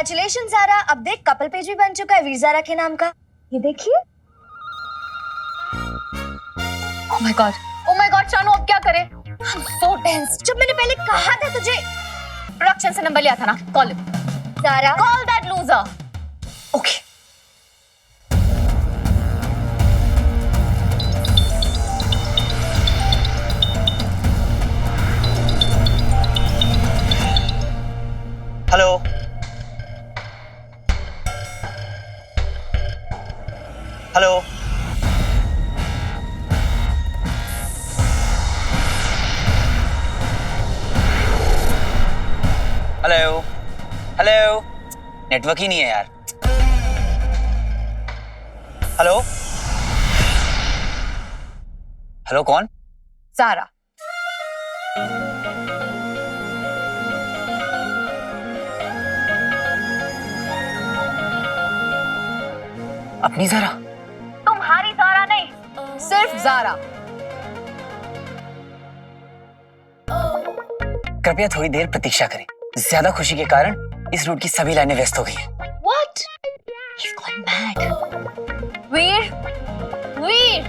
Congratulation Zaara, अब देख couple page भी बन चुका है वीर ज़ारा के नाम का। ये देखिए। ओह माय गॉड शानू, अब क्या करें? So tense। जब मैंने पहले कहा था तुझे। प्रोडक्शन से नंबर लिया था ना, call him. Zara, call that loser. Okay. Hello, hello, hello, hello, network ही नहीं है यार। हेलो, हेलो, कौन? ज़ारा। अपनी ज़ारा? तुम्हारी ज़ारा नहीं, सिर्फ ज़ारा। कृपया थोड़ी देर प्रतीक्षा करें। ज्यादा खुशी के कारण इस रूट की सभी लाइनें व्यस्त हो गई हैं। What? He's gone mad. वीर, वीर।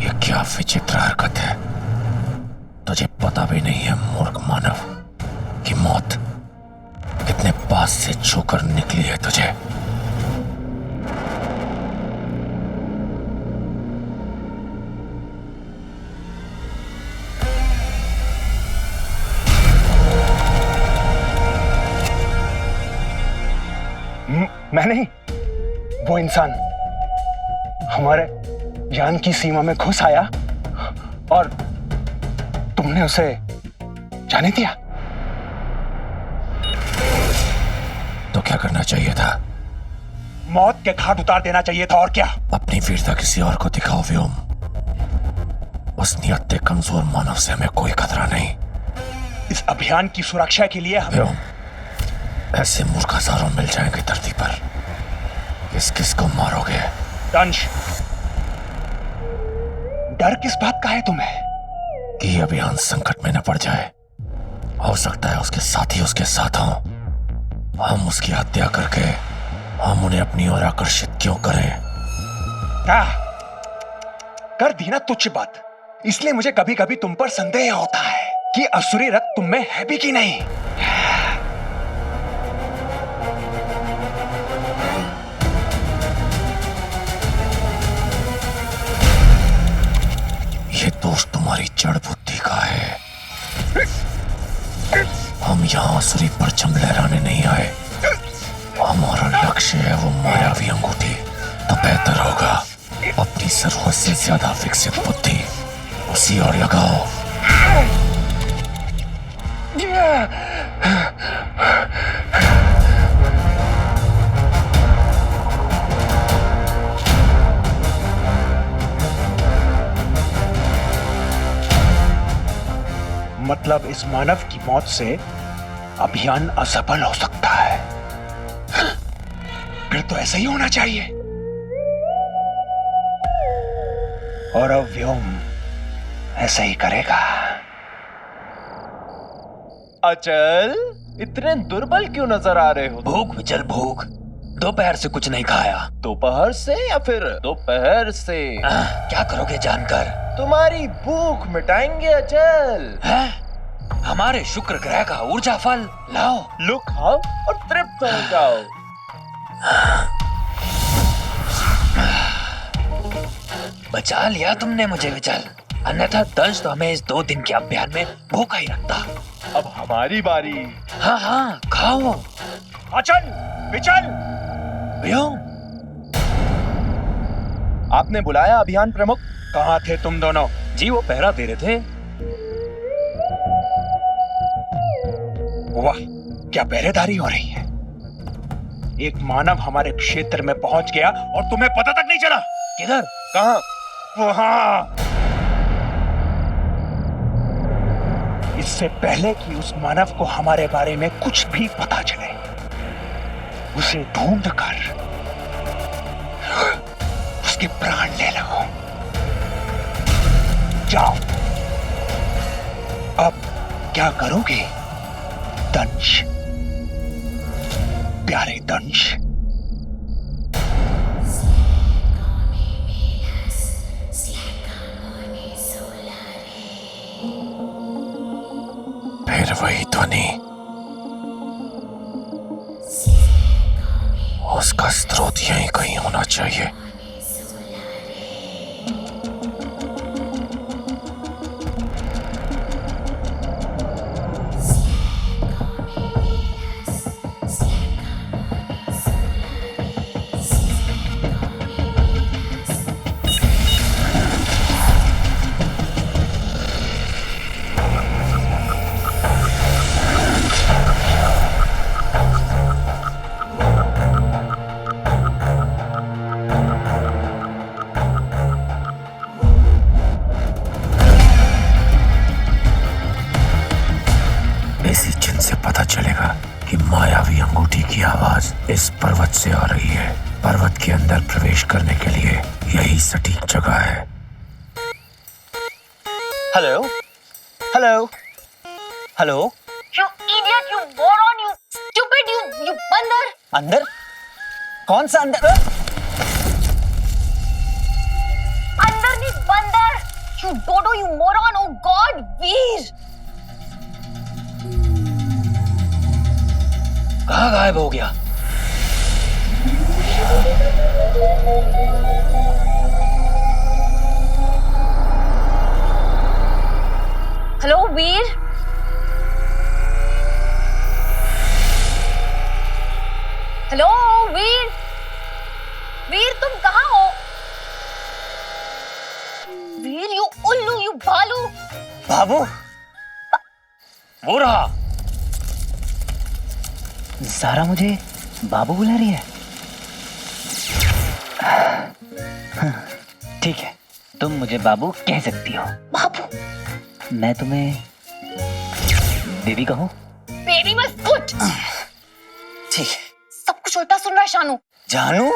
ये क्या विचित्र हरकत है। तुझे पता भी नहीं है मूर्ख मानव कि मौत कितने पास से छूकर निकली है तुझे। मैं नहीं, वो इंसान हमारे जान की सीमा में घुस आया और तुमने उसे जाने दिया। तो क्या करना चाहिए था? मौत के घाट उतार देना चाहिए था, और क्या। अपनी वीरता किसी और को दिखाओ व्योम। उस नियत कमजोर मानव से हमें कोई खतरा नहीं। इस अभियान की सुरक्षा के लिए हमें व्योम, ऐसे मूर्ख हजारों मिल जाएंगे धरती पर। किस किस को मारोगे? दंश, डर किस बात का है तुम्हें? कि ये अभियान संकट में न पड़ जाए। हो सकता है उसके साथी उसके साथ हों। हम उसकी हत्या करके हम उन्हें अपनी ओर आकर्षित क्यों करें? क्या कर दी ना तुच्छ बात। इसलिए मुझे कभी कभी तुम पर संदेह होता है कि असुरी रक्त तुम में है भी कि नहीं। ये दोष तुम्हारी जड़ बुद्धि का है। हम यहाँ आसुरी परचम लहराने नहीं आए। हमारा लक्ष्य है वो मायावी अंगूठी। तो बेहतर होगा अपनी जरूरत से ज्यादा विकसित बुद्धि उसी ओर लगाओ। मतलब इस मानव की मौत से अभियान असफल हो सकता है। फिर तो ऐसा ही होना चाहिए। और अब व्योम ऐसा ही करेगा। अचल, इतने दुर्बल क्यों नजर आ रहे हो? भूख विचल, भूख। दोपहर से कुछ नहीं खाया। दोपहर से या फिर दोपहर से? क्या करोगे जानकर? तुम्हारी भूख मिटाएंगे अचल। हैं? हमारे शुक्र ग्रह का ऊर्जा फल लाओ। लो खाओ और तृप्त हो जाओ। बचा लिया तुमने मुझे विचल, अन्यथा दंश तो हमें इस 2 दिन के अभियान में भूखा ही रखता। अब हमारी बारी। हाँ हाँ, खाओ। अचल, विचल। व्योम, आपने बुलाया अभियान प्रमुख? कहाँ थे तुम दोनों? जी वो पहरा दे रहे थे। वाह, क्या पहरेदारी हो रही है। एक मानव हमारे क्षेत्र में पहुंच गया और तुम्हें पता तक नहीं चला। किधर? कहाँ? वहां। इससे पहले कि उस मानव को हमारे बारे में कुछ भी पता चले, उसे ढूंढ कर उसके प्राण ले लो। जाओ। अब क्या करोगे दंश, प्यारे दंश? फिर वही ध्वनि, उसका स्रोत यहीं कहीं होना चाहिए। इसी चिन्ह से पता चलेगा कि मायावी अंगूठी की आवाज इस पर्वत से आ रही है। पर्वत के अंदर प्रवेश करने के लिए यही सटीक जगह है। Hello hello hello. You idiot, you moron, you stupid, you बंदर। अंदर? कौन सा अंदर? अंदर नहीं बंदर। You dodo, you moron, oh God, वीर। कहाँ गायब हो गया? हेलो वीर। हेलो वीर। वीर तुम कहाँ हो? वीर यू उल्लू, यू भालू। बाबू, वो रहा। ज़ारा मुझे बाबू बुला रही है। ठीक है, तुम मुझे बाबू कह सकती हो। बाबू। मैं तुम्हें बेबी कहूँ? बेबी मत कुछ। ठीक है। सब कुछ उल्टा सुन रहा है शानू। जानू,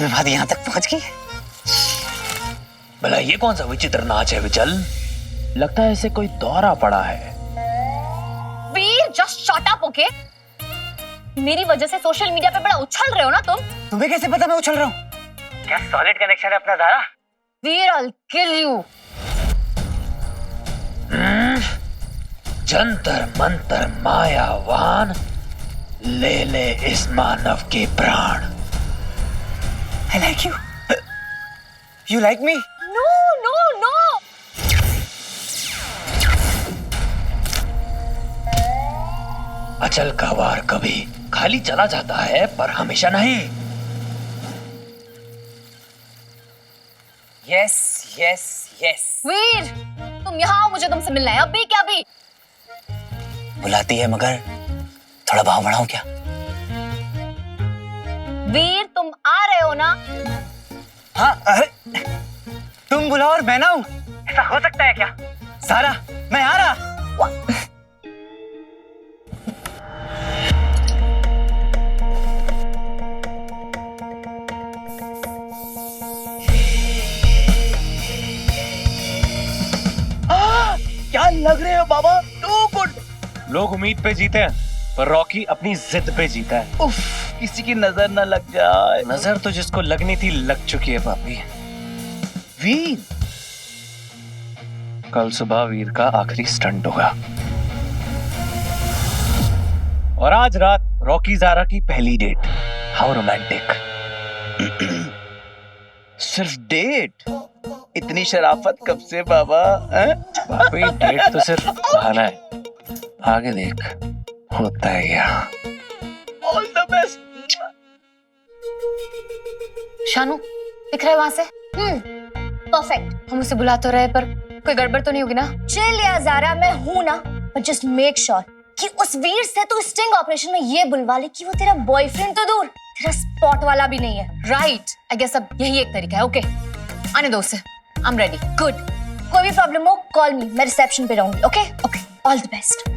बात यहाँ तक पहुँच गई। भला ये कौन सा विचित्र नाच है विचल? लगता है इसे कोई दौरा पड़ा है। वीर जस्ट शट अप, ओके? मेरी वजह से सोशल मीडिया पे बड़ा उछल रहे हो ना तुम। तुम्हें कैसे पता मैं उछल रहा हूँ? क्या सॉलिड कनेक्शन है अपना ज़ारा? वीर I'll kill you। Jantar Mantar मायावान, ले ले इस मानव के प्राण। I like you. You like me? No, no, no। अचल का वार कभी खाली चला जाता है पर हमेशा नहीं। Yes, yes, yes. वीर तुम यहाँ आओ, मुझे तुमसे मिलना है अभी क्या अभी। बुलाती है मगर थोड़ा भाव बढ़ाऊं क्या? वीर तुम आ रहे हो ना? हाँ, अरे तुम बुलाओ और मैं ना हूं, ऐसा हो सकता है क्या? सारा, मैं आ रहा। क्या लग रहे हो बाबा? To good. लोग उम्मीद पे जीते हैं पर रॉकी अपनी जिद पे जीता है। उफ, किसी की नजर न लग जाए। नजर तो जिसको लगनी थी लग चुकी है पापी। वीर, कल सुबह वीर का आखिरी स्टंट होगा और आज रात रॉकी ज़ारा की पहली डेट। How romantic. सिर्फ डेट? इतनी शराफत कब से बाबा? पापी डेट तो सिर्फ बहाना है, आगे देख होता है क्या। All the best. शानू दिख रहा है वहां से? परफेक्ट। हम उसे बुला तो रहे पर कोई गड़बड़ तो नहीं होगी ना? चिल या ज़ारा, मैं हूं ना, but just make sure कि उस वीर से तू स्टिंग ऑपरेशन में ये बुलवा ले कि वो तेरा बॉयफ्रेंड तो दूर, तेरा स्पॉट वाला भी नहीं है। राइट, आई गेस अब यही एक तरीका है। ओके आने दो उसे, आई एम रेडी। गुड। कोई भी प्रॉब्लम हो कॉल मी, मैं रिसेप्शन पे रहूंगी। Okay okay, all the best.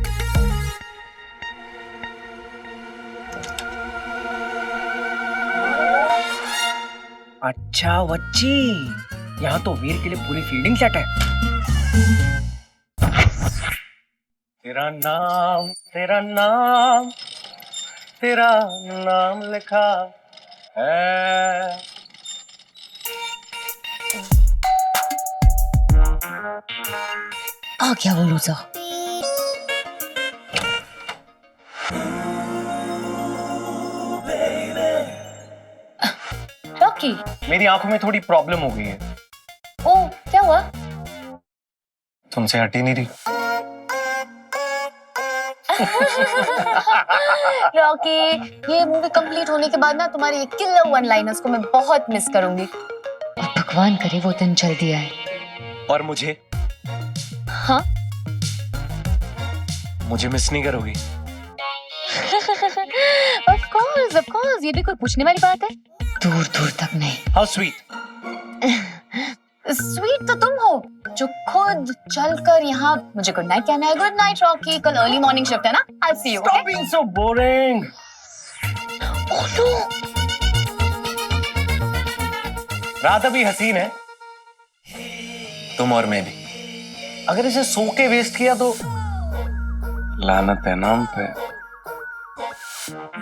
अच्छा बच्ची, यहाँ तो वीर के लिए पूरी फील्डिंग सेट है। तेरा नाम तेरा नाम तेरा नाम लिखा है। आ क्या वो लूज़र। रॉकी, मेरी आंखों में थोड़ी प्रॉब्लम हो गई है। ओ क्या हुआ? तुमसे हटी नहीं रही। रॉकी, ये मूवी कंप्लीट होने के बाद ना तुम्हारी ये किलर वन लाइनर्स को मैं बहुत मिस करूंगी। और भगवान करे वो दिन जल्दी आए। और मुझे? हाँ? मुझे मिस नहीं करोगी? ऑफ कोर्स, ये भी कोई पूछने वाली बात है? दूर दूर तक नहीं। How sweet. स्वीट तो तुम हो जो खुद चलकर यहाँ मुझे गुड नाइट कहना है। गुड नाइट रॉकी, कल अर्ली मॉर्निंग शिफ्ट है ना। I see you. Stop being so boring. Oh no. रात अभी हसीन है, तुम और मैं भी। अगर इसे सो के वेस्ट किया तो लानत है नाम पे।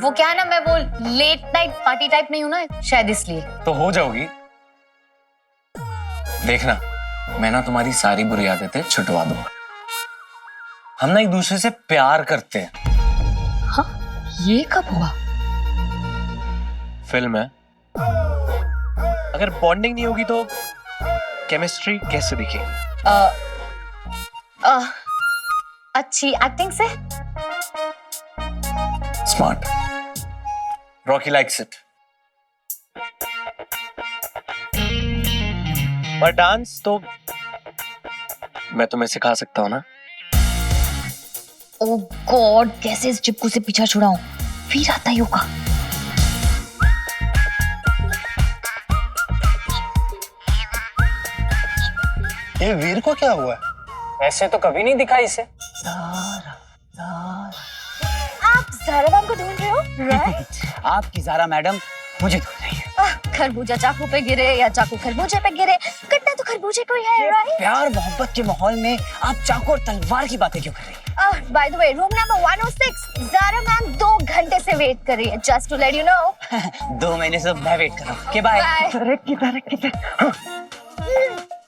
वो क्या है ना, मैं वो लेट नाइट पार्टी टाइप नहीं हूं ना, शायद इसलिए। तो हो जाओगी। देखना, मैं ना तुम्हारी सारी बुरी आदतें छुटवा दूंगा। हम ना एक दूसरे से प्यार करते हैं। हाँ? ये कब हुआ? फिल्म है, अगर बॉन्डिंग नहीं होगी तो केमिस्ट्री कैसे दिखेगी? अच्छी एक्टिंग से। स्मार्ट। Rocky likes it. पर डांस तो मैं तुम्हें सिखा सकता हूँ ना। ओह गॉड, कैसे इस चिपकू से पीछा छुड़ाऊं? फिर आता ही होगा। ये वीर को क्या हुआ? ऐसे तो कभी नहीं दिखा इसे। आप ज़ारा मैम को ढूंढ रहे हो, राइट? आपकी ज़ारा मैडम मुझे ढूंढ रही है। खरबूजा चाकू पे गिरे या चाकू खरबूजे पे गिरे, कटना तो खरबूजे को ही है, राइट? प्यार मोहब्बत के माहौल में आप चाकू और तलवार की बातें क्यों कर रही हैं? By the way, room number 106, Zara ma'am 2 घंटे से वेट कर रही है, just to let you know. 2 महीने से मैं वेट कर रहा हूँ। बाय। Bye. किधर?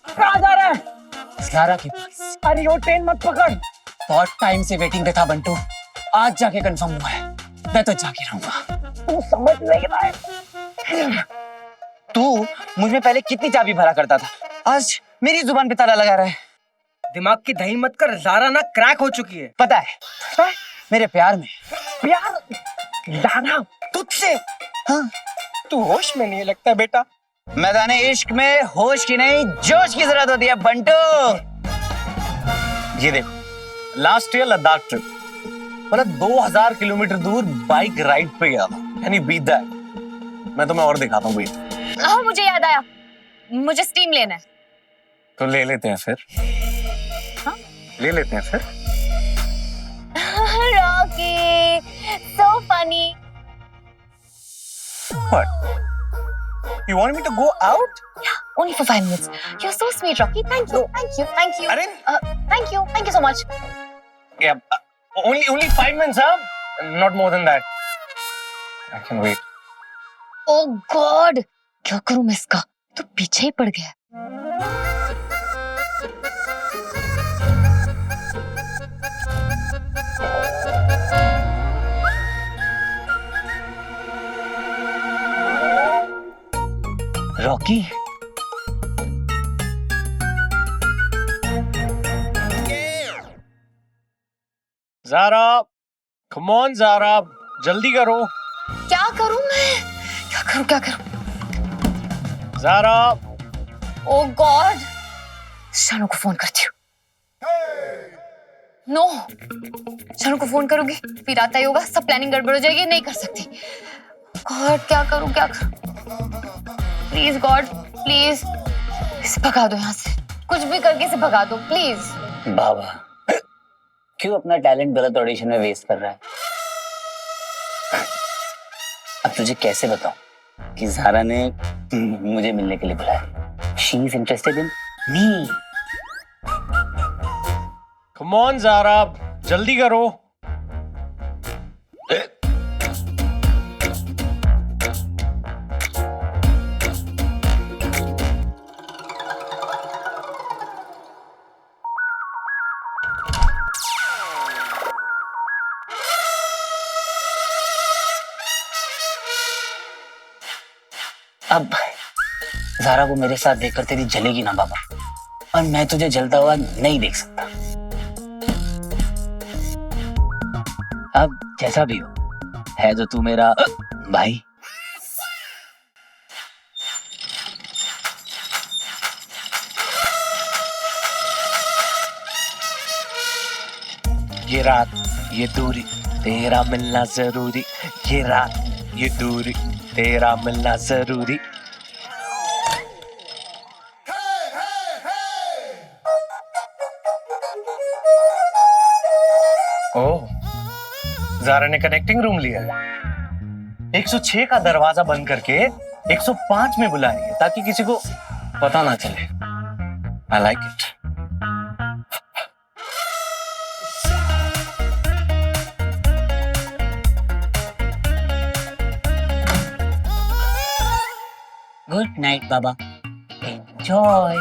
कहाँ जा रहा है? ज़ारा के पास। अरे वो ट्रेन मत पकड़। बहुत टाइम से वेटिंग पे था बंटू, आज जाके कंफर्म हुआ है। मैं तो जाके रहूंगा। तू समझ नहीं रहा है। तू मुझ में पहले कितनी चाबी भरा करता था, आज मेरी जुबान पे ताला लगा रहा है। दिमाग की दही मत कर, ज़ारा ना क्रैक हो चुकी है। पता है मेरे प्यार में। प्यार? ज़ारा तुझसे? हाँ। तू होश में नहीं लगता बेटा। मैदान इश्क में होश की नहीं, जोश की जरूरत होती है बंटू। ये देखो, लास्ट ईयर लद्दाख ट्रिप, मतलब 2000 किलोमीटर दूर बाइक राइड पे गया था। यानी बीट दैट। मैं तुम्हें और दिखाता हूँ। बीट। हाँ, मुझे याद आया, मुझे स्टीम लेना है। तो ले लेते हैं फिर। हाँ? ले लेते हैं फिर। Rocky, so funny. What? You want me to go out? Yeah, only for 5 minutes. You're so sweet, Rocky. Thank you. अरे Thank you so much. yeah, only 5 minutes, huh? Not more than that. I can wait. Oh God, क्या करूं मैं इसका? तो पीछे ही पड़ गया। Rocky, Zara, come on Zara, जल्दी करो। क्या करूं मैं? क्या करूं? ज़ारा। Oh God, शानू को फोन करती हूँ। नो, शानू को फोन करूंगी, फिर आता ही होगा, सब प्लानिंग गड़बड़ हो जाएगी, नहीं कर सकती। गॉड, क्या करूं? प्लीज गॉड, प्लीज इसे भगा दो यहाँ से, कुछ भी करके इसे भगा दो प्लीज। बाबा, क्यों अपना टैलेंट गलत ऑडिशन में वेस्ट कर रहा है? अब तुझे कैसे बताऊं कि ज़ारा ने मुझे मिलने के लिए बुलाया। She is interested in me. Come on Zara, जल्दी करो। अब ज़ारा को मेरे साथ देखकर तेरी जलेगी ना बाबा, और मैं तुझे जलता हुआ नहीं देख सकता। अब जैसा भी हो, है तो तू मेरा भाई। ये रात ये दूरी तेरा मिलना जरूरी, ये रात ये दूरी तेरा मिलना जरूरी। ओह, ज़ारा ने कनेक्टिंग रूम लिया है। 106 का दरवाजा बंद करके 105 में बुला रही है ताकि किसी को पता ना चले। I like it. Good night Baba, enjoy.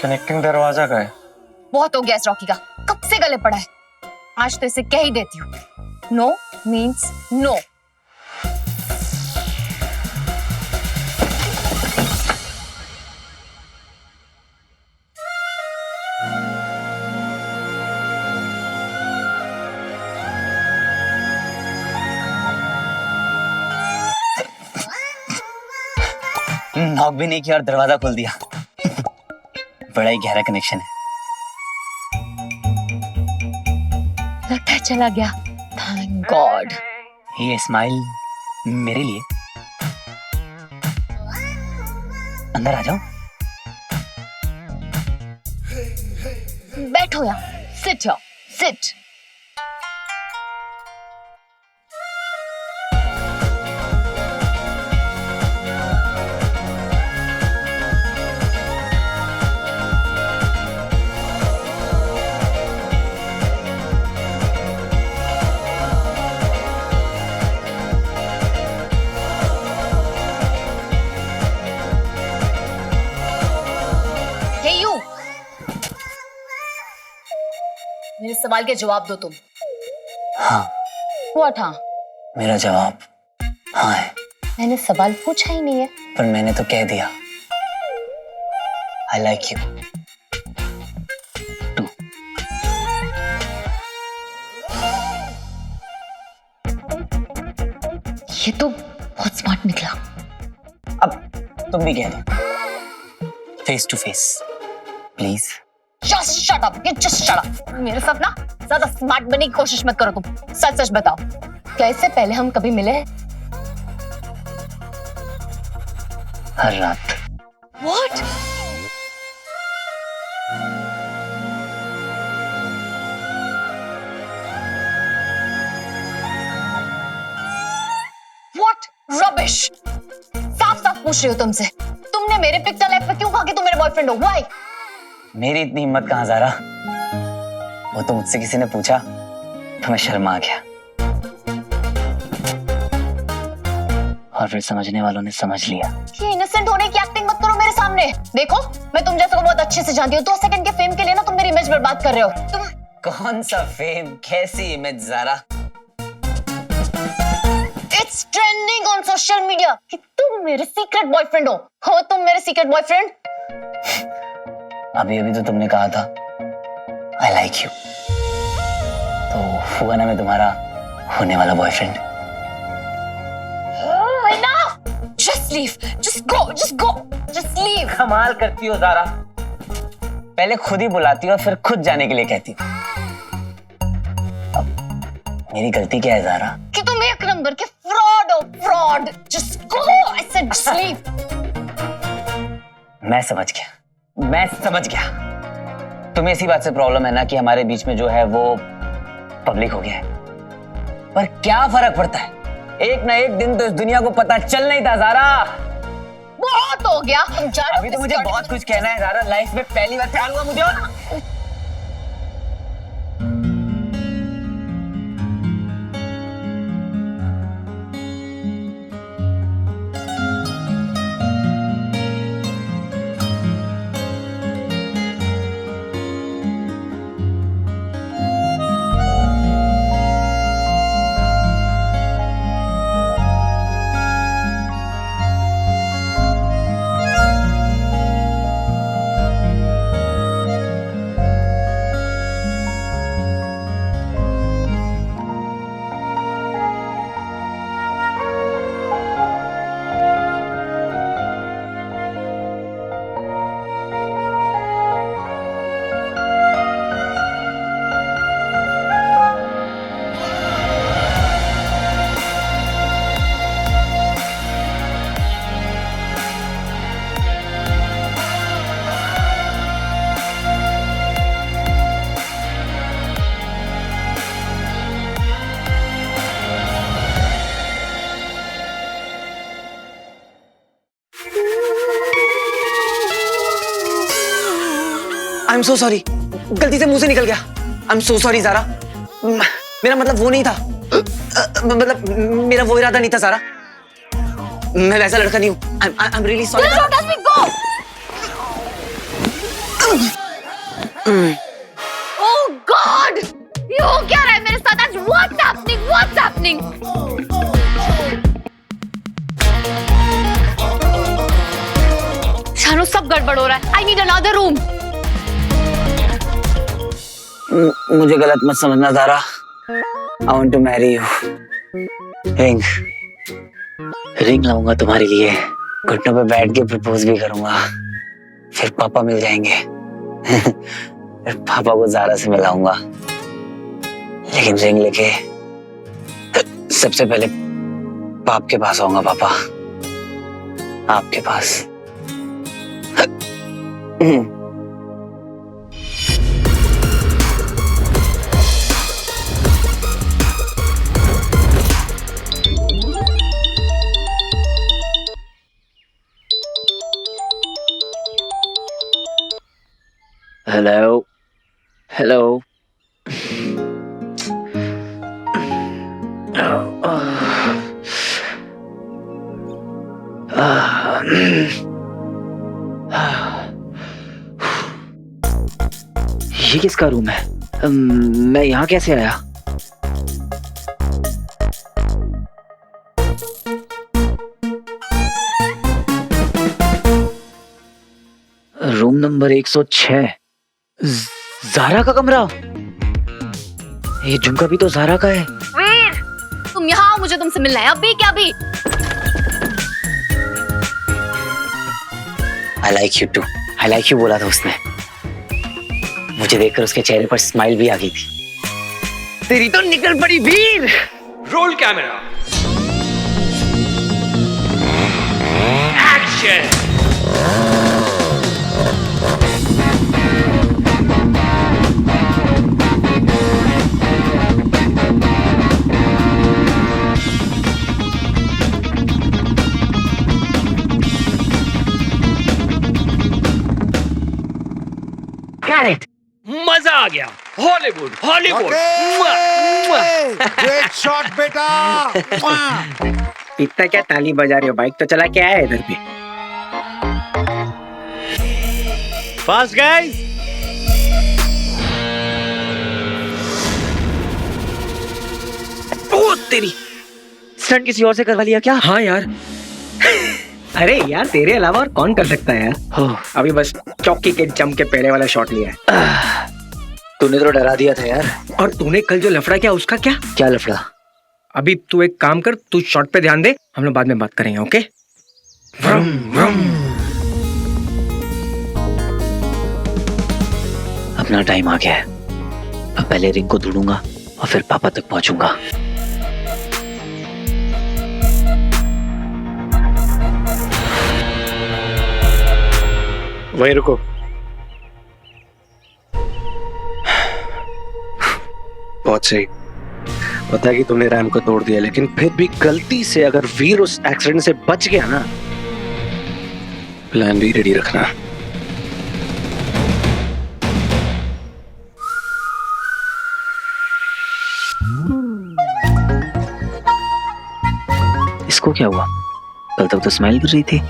Connecting दरवाजा का है। बहुत हो गया इस रॉकी का, कब से गले पड़ा है। आज तो इसे कह ही देती हूँ, नो मीन्स नो। नॉक भी नहीं किया और दरवाजा खोल दिया। बड़ा ही गहरा कनेक्शन है। लगता है चला गया, थैंक गॉड। ये स्माइल मेरे लिए। अंदर आ जाओ। बैठो यहाँ, सिट यहाँ, सिट। मेरे सवाल के जवाब दो तुम। हाँ। व्हाट? हाँ? मेरा जवाब हाँ है। मैंने सवाल पूछा ही नहीं है। पर मैंने तो कह दिया, आई लाइक यू टू। ये तो बहुत स्मार्ट निकला। अब तुम भी कह दो, face to face please. Just shut up, you just shut up। मेरे साथ ना ज्यादा स्मार्ट बनने की कोशिश मत करो तुम। सच सच बताओ, क्या इससे पहले हम कभी मिले हैं? हर रात। What? What rubbish? साफ साफ पूछ रही हो तुमसे, तुमने मेरे पिक्चर लाइफ पे क्यों कहा कि तुम मेरे बॉयफ्रेंड हो? Why? मेरी इतनी हिम्मत कहाँ ज़ारा, वो तो मुझसे किसी ने पूछा तो मैं शर्मा गया, और फिर समझने वालों ने समझ लिया। ये इनोसेंट होने की एक्टिंग मत करो मेरे सामने। देखो, मैं तुम जैसे को बहुत अच्छे से जानती हूँ। 2 सेकंड के फेम के लिए ना तुम मेरी इमेज बर्बाद कर रहे हो। तुम कौन सा फेम, कैसी image Zara? It's trending on social media कि तुम मेरे सीक्रेट बॉयफ्रेंड हो तुम मेरे सीक्रेट बॉयफ्रेंड? अभी अभी तो तुमने कहा था आई लाइक यू, तो हुआ ना मैं तुम्हारा होने वाला boyfriend. Just leave, just leave। कमाल करती हो ज़ारा, पहले खुद ही बुलाती हो और फिर खुद जाने के लिए कहती हो। अब मेरी गलती क्या है ज़ारा? कि तुम 1 नंबर के फ्रॉड हो, fraud. Just go, I said just leave। मैं समझ गया। तुम्हें इसी बात से प्रॉब्लम है ना कि हमारे बीच में जो है वो पब्लिक हो गया है। पर क्या फर्क पड़ता है, एक ना एक दिन तो इस दुनिया को पता चलना ही था जारा। बहुत हो गया। अभी तो मुझे बहुत कुछ कहना है जारा, लाइफ में पहली बार प्यार हुआ मुझे। आई एम सो सॉरी, गलती से मुंह से निकल गया। I am so sorry Zara, मेरा मतलब वो नहीं था, मतलब मेरा वो इरादा नहीं था ज़ारा, मैं वैसा लड़का नहीं हूँ। I am really sorry. Don't touch me, go! Oh God! ये हो क्या रहा है मेरे साथ आज? What's happening? What's happening? Shanu सब गड़बड़ हो रहा है। I need another room. मुझे गलत मत समझना Zara, I want to marry you. Ring ring लाऊंगा तुम्हारे लिए, घुटनों पे बैठ के प्रपोज भी करूंगा, फिर पापा मिल जाएंगे। फिर पापा को ज़ारा से मिलाऊंगा, लेकिन रिंग लेके सबसे पहले पाप के पास आऊंगा। पापा आपके पास। हेलो हेलो, ये किसका रूम है? मैं यहाँ कैसे आया? रूम नंबर 106, ज़ारा का कमरा। ये झुमका भी तो ज़ारा का है। वीर, तुम यहाँ, मुझे तुमसे मिलना है अभी क्या अभी? I like you too. I like you बोला था उसने। मुझे देखकर उसके चेहरे पर स्माइल भी आ गई थी। तेरी तो निकल पड़ी वीर। Roll camera, action. मजा आ गया। Hollywood Hollywood. ग्रेट शॉट बेटा। इतना क्या ताली बजा रहे हो? बाइक तो चला के आया इधर पे। Fast guys. ओ तेरी, स्टंट किसी और से करवा लिया क्या? हाँ यार। अरे यार, तेरे अलावा और कौन कर सकता है यार? अभी बस चौकी के जम के पहले वाला शॉट लिया है। तूने तो डरा दिया था यार। और तूने कल जो लफड़ा किया उसका क्या? क्या लफड़ा? अभी तू एक काम कर, तू शॉट पे ध्यान दे, हम लोग बाद में बात करेंगे, ओके? व्रम व्रम। अपना टाइम आ गया है। अब पहले रिंग को ढूंढूंगा और फिर पापा तक पहुंचूंगा। वहीं रुको। बहुत सही। पता है कि तूने रैम को तोड़ दिया, लेकिन फिर भी गलती से अगर वीर उस एक्सीडेंट से बच गया ना, प्लान भी रेडी रखना। इसको क्या हुआ? कल तक तो स्माइल कर रही थी।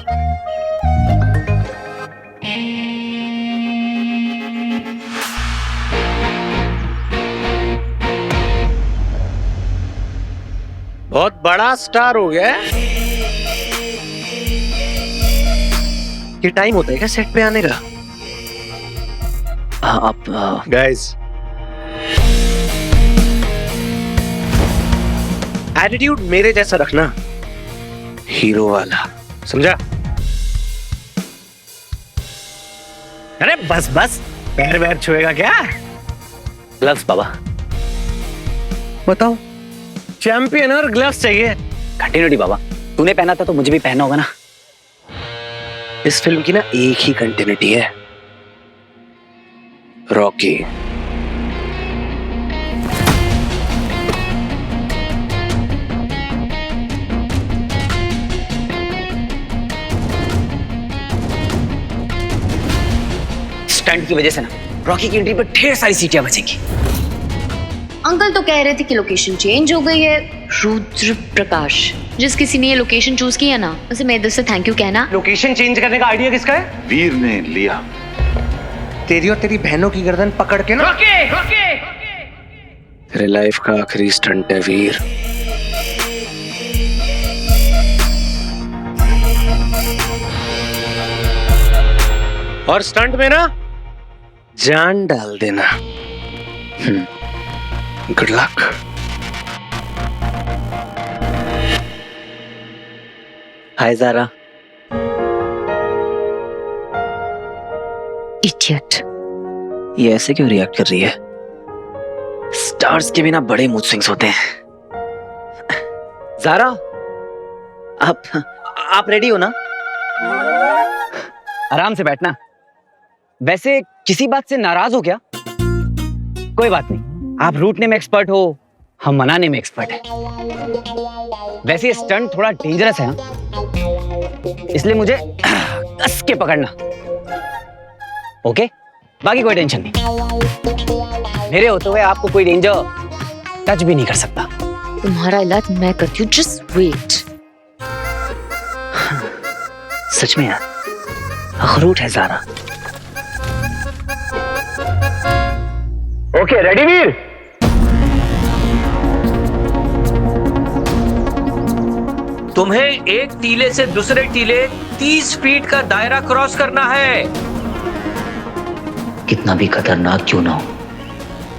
बहुत बड़ा स्टार हो गया है। ये टाइम होता है क्या सेट पे आने का? आप गाइस, एटीट्यूड मेरे जैसा रखना, हीरो वाला, समझा? अरे बस बस, पैर वैर छुएगा क्या? ग्लव्स बाबा। बताओ, चैंपियन और ग्लव्स चाहिए। कंटिन्यूटी बाबा, तूने पहना था तो मुझे भी पहनना होगा ना। इस फिल्म की ना एक ही कंटिन्यूटी है, रॉकी। स्टंट की वजह से ना रॉकी की एंट्री पर ढेर सारी सीटियां बचेंगी। अंकल तो कह रहे थे कि लोकेशन चेंज हो गई है। रुद्र प्रकाश, जिस किसी ने ये लोकेशन चूज किया ना, उसे मेरे दिल से थैंक यू कहना। लोकेशन चेंज करने का आइडिया किसका है? वीर ने लिया। तेरी और तेरी बहनों की गर्दन पकड़ के ना, तेरे लाइफ का आखिरी स्टंट है वीर। और स्टंट में ना जान डाल देना। Good luck. Hi Zara. Idiot. ये ऐसे क्यों रिएक्ट कर रही है? स्टार्स के बिना बड़े मूड स्विंग्स होते हैं। ज़ारा, आप रेडी हो ना? आराम से बैठना। वैसे किसी बात से नाराज हो क्या? कोई बात नहीं, आप रूटने में एक्सपर्ट हो, हम मनाने में एक्सपर्ट हैं। वैसे ये स्टंट थोड़ा डेंजरस है ना, इसलिए मुझे कस के पकड़ना। ओके? बाकी कोई टेंशन नहीं। मेरे होते हुए आपको कोई डेंजर टच भी नहीं कर सकता। तुम्हारा इलाज मैं करती हूँ, जस्ट वेट। सच में यार, अखरूट है ज़ारा। ओके, रेडी वीर? तुम्हें एक टीले से दूसरे टीले 30 फीट का दायरा क्रॉस करना है। कितना भी खतरनाक क्यों ना हो,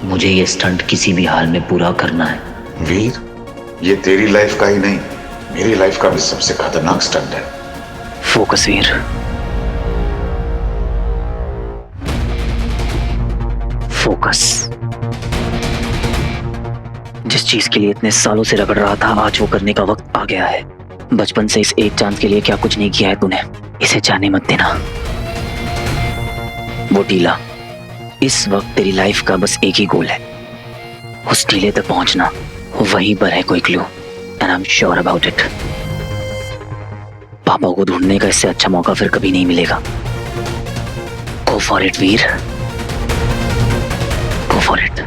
मुझे ये स्टंट किसी भी हाल में पूरा करना है। वीर, ये तेरी लाइफ का ही नहीं, मेरी लाइफ का भी सबसे खतरनाक स्टंट है। फोकस वीर, फोकस। जिस चीज के लिए इतने सालों से रगड़ रहा था, आज वो करने का वक्त आ गया है। बचपन से इस एक चांस के लिए क्या कुछ नहीं किया है तूने, इसे जाने मत देना। वो टीला, इस वक्त तेरी लाइफ का बस एक ही गोल है, उस टीले तक पहुंचना। वहीं पर है कोई clue, and I am sure about it. पापा को ढूंढने का इससे अच्छा मौका फिर कभी नहीं मिलेगा। Go for it Veer, go for it.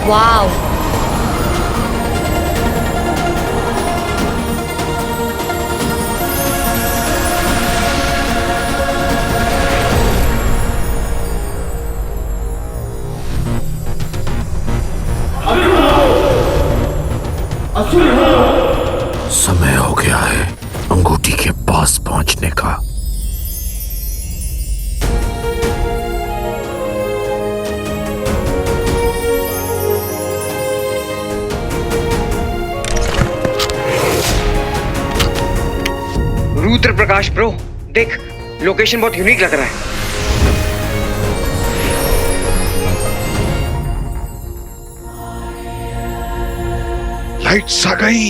Wow, समय हो गया है अंगूठी के पास पहुंचने का। आकाश ब्रो, देख लोकेशन बहुत यूनिक लग रहा है। लाइट्स आ गई,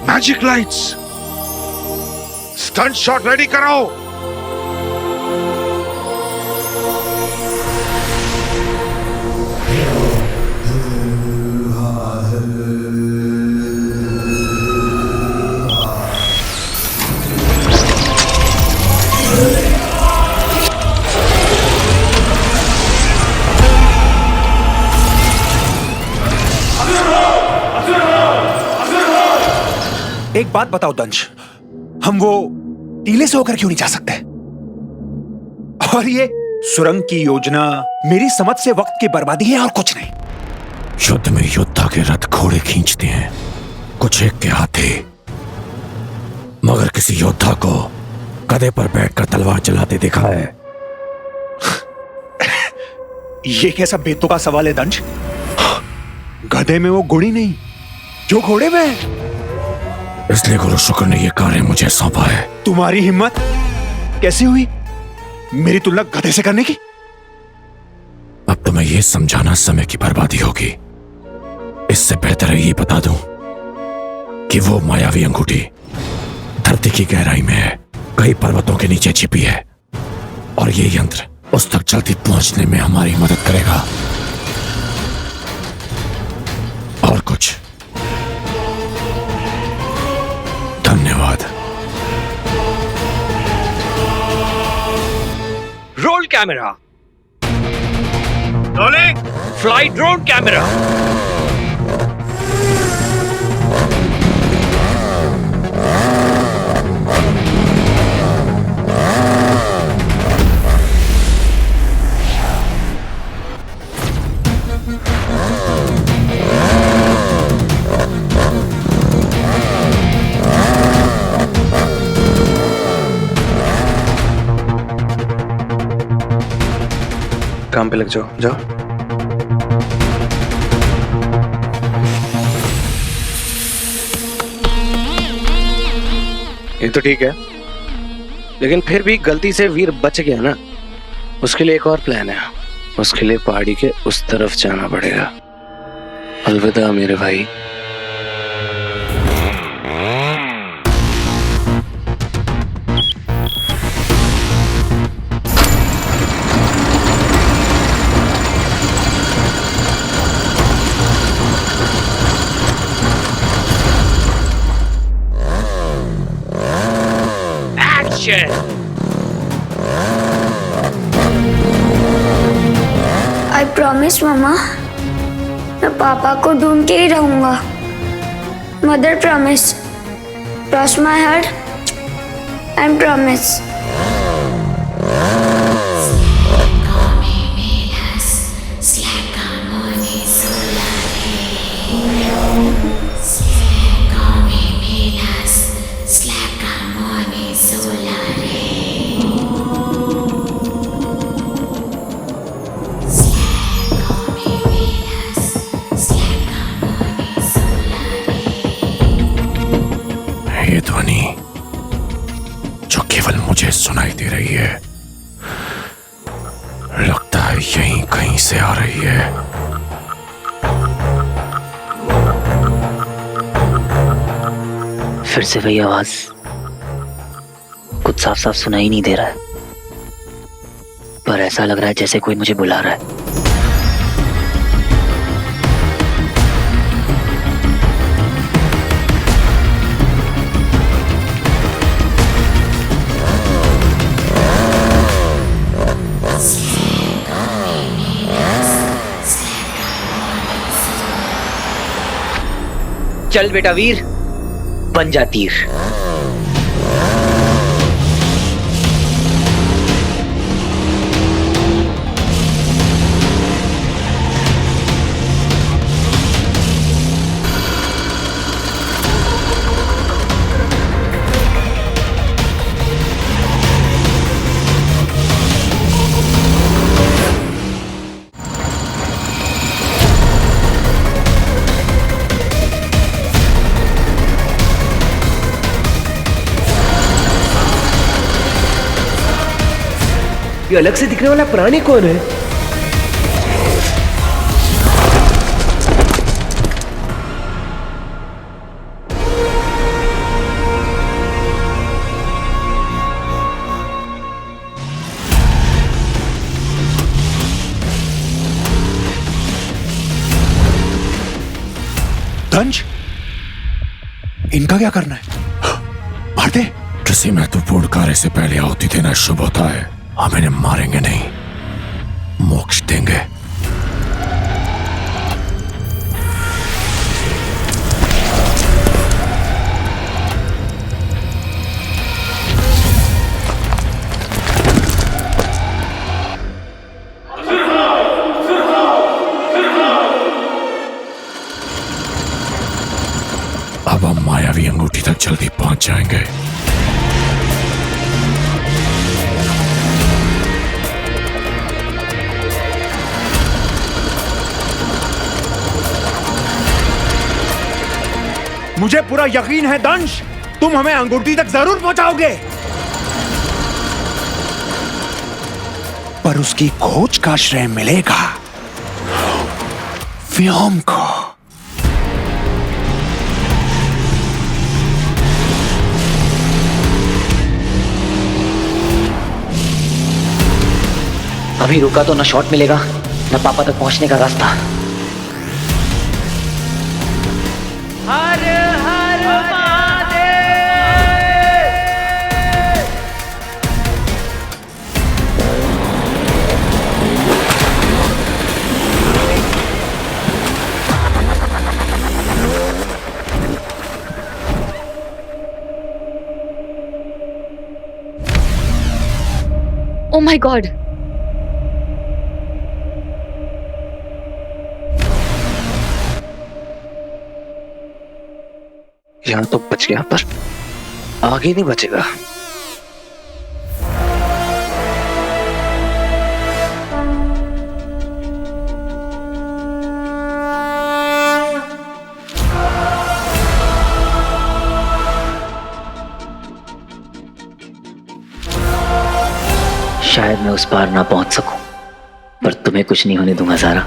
magic lights. Stunt shot ready करो। एक बात बताओ दंश, हम वो टीले से होकर क्यों नहीं जा सकते? और ये सुरंग की योजना मेरी समझ से वक्त की बर्बादी है और कुछ नहीं। युद्ध में योद्धा के रथ घोड़े खींचते हैं, कुछ एक के हाथी, मगर किसी योद्धा को गधे पर बैठकर तलवार चलाते देखा है? ये कैसा बेतुका सवाल है दंश? गधे में वो गुणी नहीं जो घोड़े में है। इसलिए गुरु शुक्र ने यह कार्य मुझे सौंपा है। तुम्हारी हिम्मत कैसे हुई मेरी तुलना गधे से करने की? अब तुम्हें यह समझाना समय की बर्बादी होगी। इससे बेहतर है ये बता दूं कि वो मायावी अंगूठी धरती की गहराई में है, कई पर्वतों के नीचे छिपी है, और ये यंत्र उस तक जल्दी पहुंचने में हमारी मदद करेगा। और कुछ? धन्यवाद। Roll camera, rolling, fly drone camera. काम पे लग जाओ, जाओ। ये तो ठीक है, लेकिन फिर भी गलती से वीर बच गया ना, उसके लिए एक और प्लान है। उसके लिए पहाड़ी के उस तरफ जाना पड़ेगा। अलविदा मेरे भाई। आई प्रॉमिस मामा, मैं पापा को ढूंढ के ही रहूंगा। Mother promise, cross my heart and promise. ये ध्वनि जो केवल मुझे सुनाई दे रही है, लगता है यहीं कहीं से आ रही है। फिर से वही आवाज, कुछ साफ साफ सुनाई नहीं दे रहा है, पर ऐसा लग रहा है जैसे कोई मुझे बुला रहा है। चल बेटा वीर, बन जा तीर। ये अलग से दिखने वाला प्राणी कौन है? दंश, इनका क्या करना है? मार दे। किसी महत्वपूर्ण कार्य से पहले आहुति देना शुभ होता है। हम इन्हें मारेंगे नहीं, मोक्ष देंगे। अब हम मायावी अंगूठी तक जल्दी पहुंच जाएंगे। मुझे पूरा यकीन है दंश, तुम हमें अंगूठी तक जरूर पहुंचाओगे। पर उसकी खोज का श्रेय मिलेगा व्योम को। अभी रुका तो न शॉट मिलेगा न पापा तक पहुंचने का रास्ता। हर हर महादेव। ओ माय गॉड, यहाँ तो बच गया पर आगे नहीं बचेगा। शायद मैं उस पार ना पहुंच सकूं, पर तुम्हें कुछ नहीं होने दूंगा ज़ारा।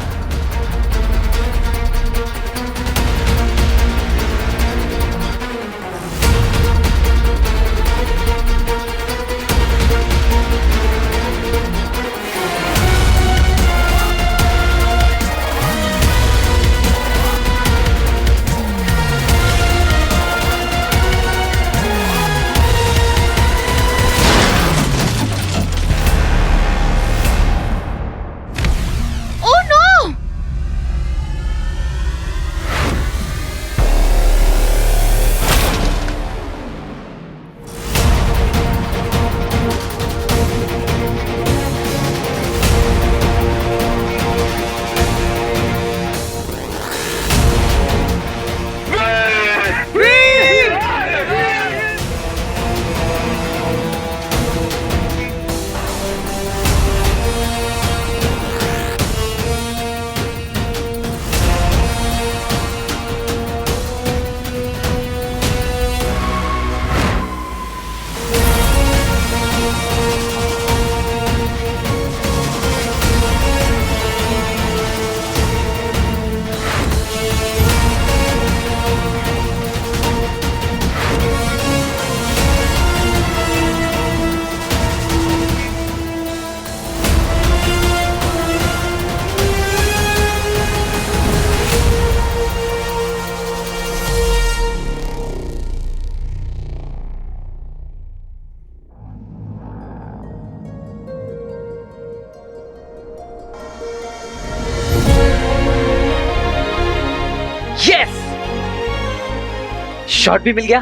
शॉट भी मिल गया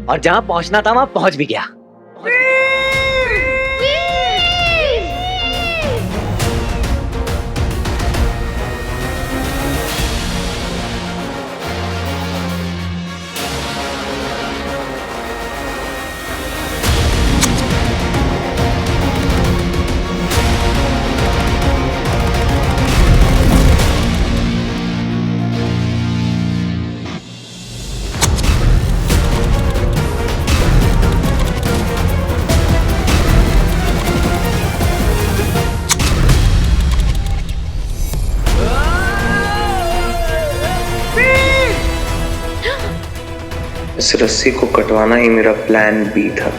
और जहां पहुंचना था वहां पहुंच भी गया। इस रस्सी को कटवाना ही मेरा प्लान बी था।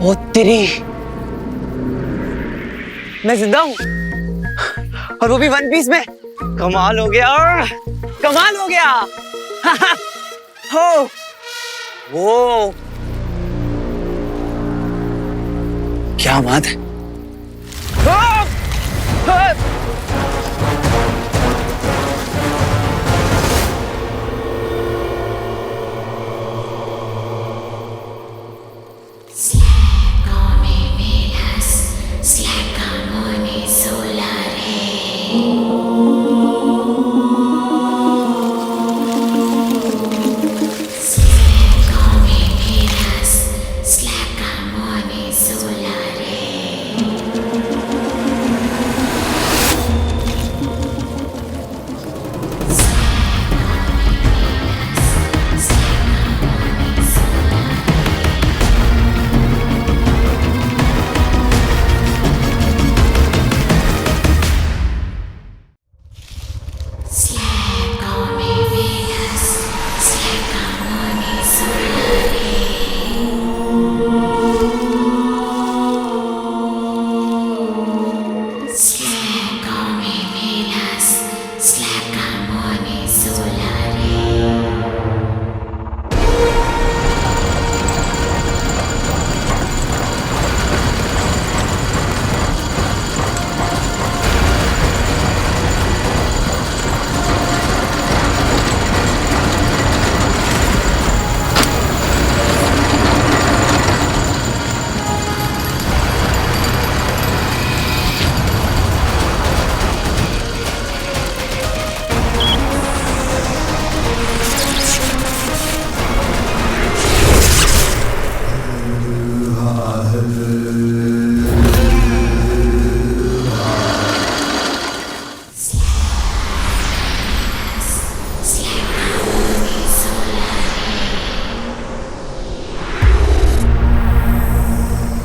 ओ तेरी, मैं जिंदा हूँ और वो भी वन पीस में। कमाल हो गया, कमाल हो गया। हो वो क्या बात है।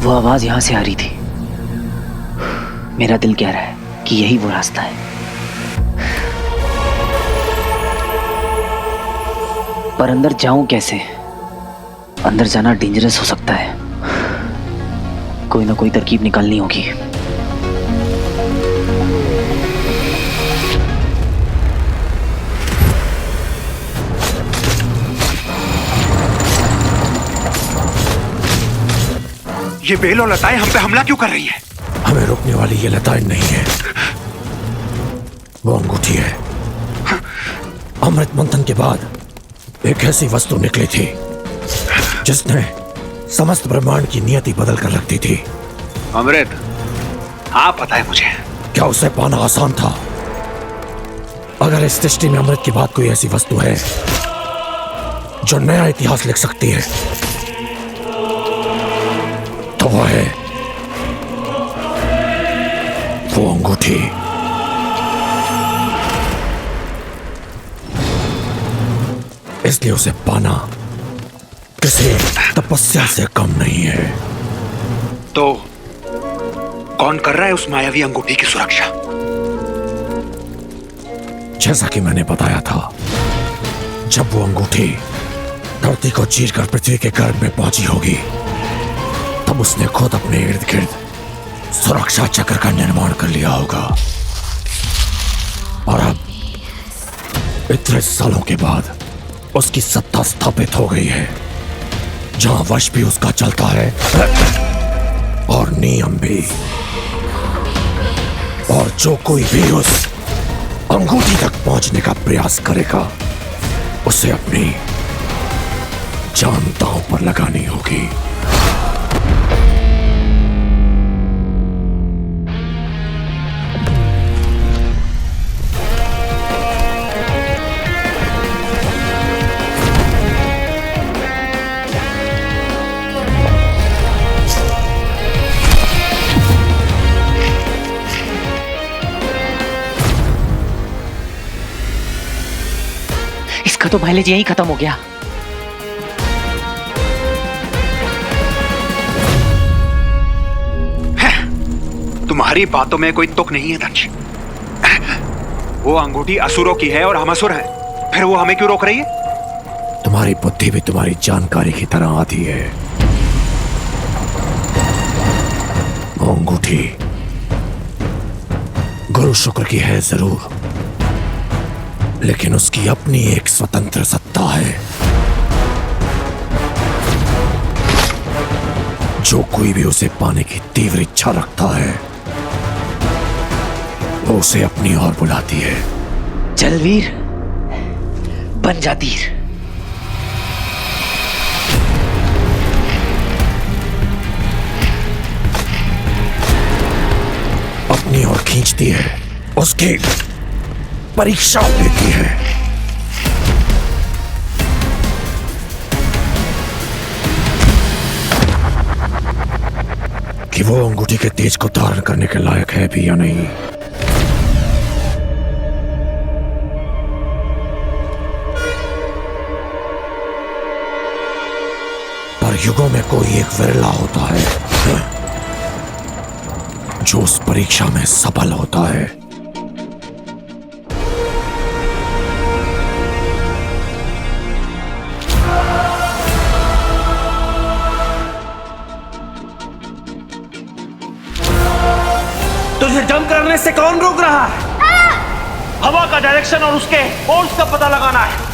वो आवाज यहां से आ रही थी। मेरा दिल कह रहा है कि यही वो रास्ता है, पर अंदर जाऊं कैसे? अंदर जाना डेंजरस हो सकता है। कोई ना कोई तरकीब निकालनी होगी। ये बेल और लताएं हम पे हमला क्यों कर रही है? हमें रोकने वाली ये लताएं नहीं है, वो अंगूठी है। अमृत मंथन के बाद एक ऐसी वस्तु निकली थी जिसने समस्त ब्रह्मांड की नियति बदल कर रख दी थी। अमृत, हाँ पता है मुझे। क्या उसे पाना आसान था? अगर इस सृष्टि में अमृत के बाद कोई ऐसी वस्तु है जो नया इतिहास लिख सकती है तो वो है वो अंगूठी। इसलिए उसे पाना किसी तपस्या से कम नहीं है। तो कौन कर रहा है उस मायावी अंगूठी की सुरक्षा? जैसा कि मैंने बताया था, जब वो अंगूठी धरती को चीरकर पृथ्वी के गर्भ में पहुंची होगी तब उसने खुद अपने इर्द गिर्द सुरक्षा चक्र का निर्माण कर लिया होगा। और अब इतने सालों के बाद उसकी सत्ता स्थापित हो गई है, जहां वश भी उसका चलता है और नियम भी। और जो कोई भी उस अंगूठी तक पहुंचने का प्रयास करेगा, उसे अपनी जान दांव पर लगानी होगी। इसका तो माइलेज यहीं खत्म हो गया। तुम्हारी बातों में कोई तुक नहीं है दंश। वो अंगूठी असुरों की है और हम असुर हैं, फिर वो हमें क्यों रोक रही है? तुम्हारी बुद्धि भी तुम्हारी जानकारी की तरह आती है। वो अंगूठी गुरु शुक्र की है जरूर, लेकिन उसकी अपनी एक स्वतंत्र सत्ता है। जो कोई भी उसे पाने की तीव्र इच्छा रखता है, वो उसे अपनी ओर बुलाती है। चल वीर, बन जा तीर। अपनी ओर खींचती है, उसकी परीक्षा लेती है। कि वो अंगूठी के तेज को धारण करने के लायक है भी या नहीं। पर युगों में कोई एक विरला होता है जो उस परीक्षा में सफल होता है। तुझे जंप करने से कौन रोक रहा है? हवा का डायरेक्शन और उसके फोर्स का पता लगाना है।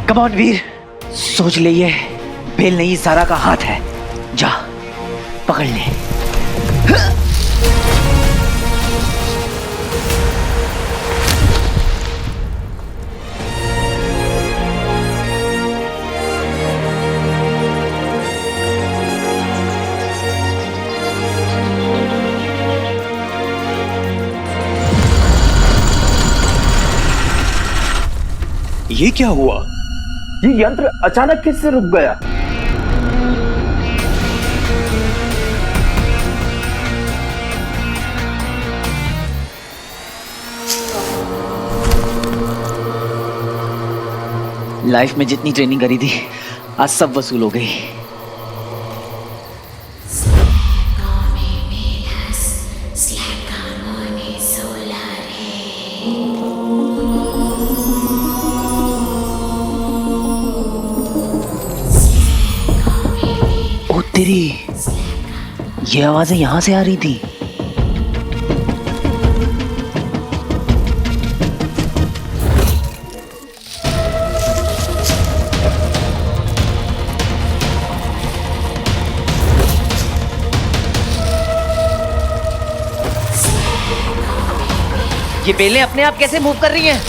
कम ऑन वीर, सोच ले ये बेल नहीं सारा का हाथ है। जा पकड़ ले। ये क्या हुआ? ये यंत्र अचानक किससे रुक गया? लाइफ में जितनी ट्रेनिंग करी थी आज सब वसूल हो गई। ओ तेरी, ये आवाजें यहां से आ रही थी। ये बेलें अपने आप कैसे मूव कर रही हैं?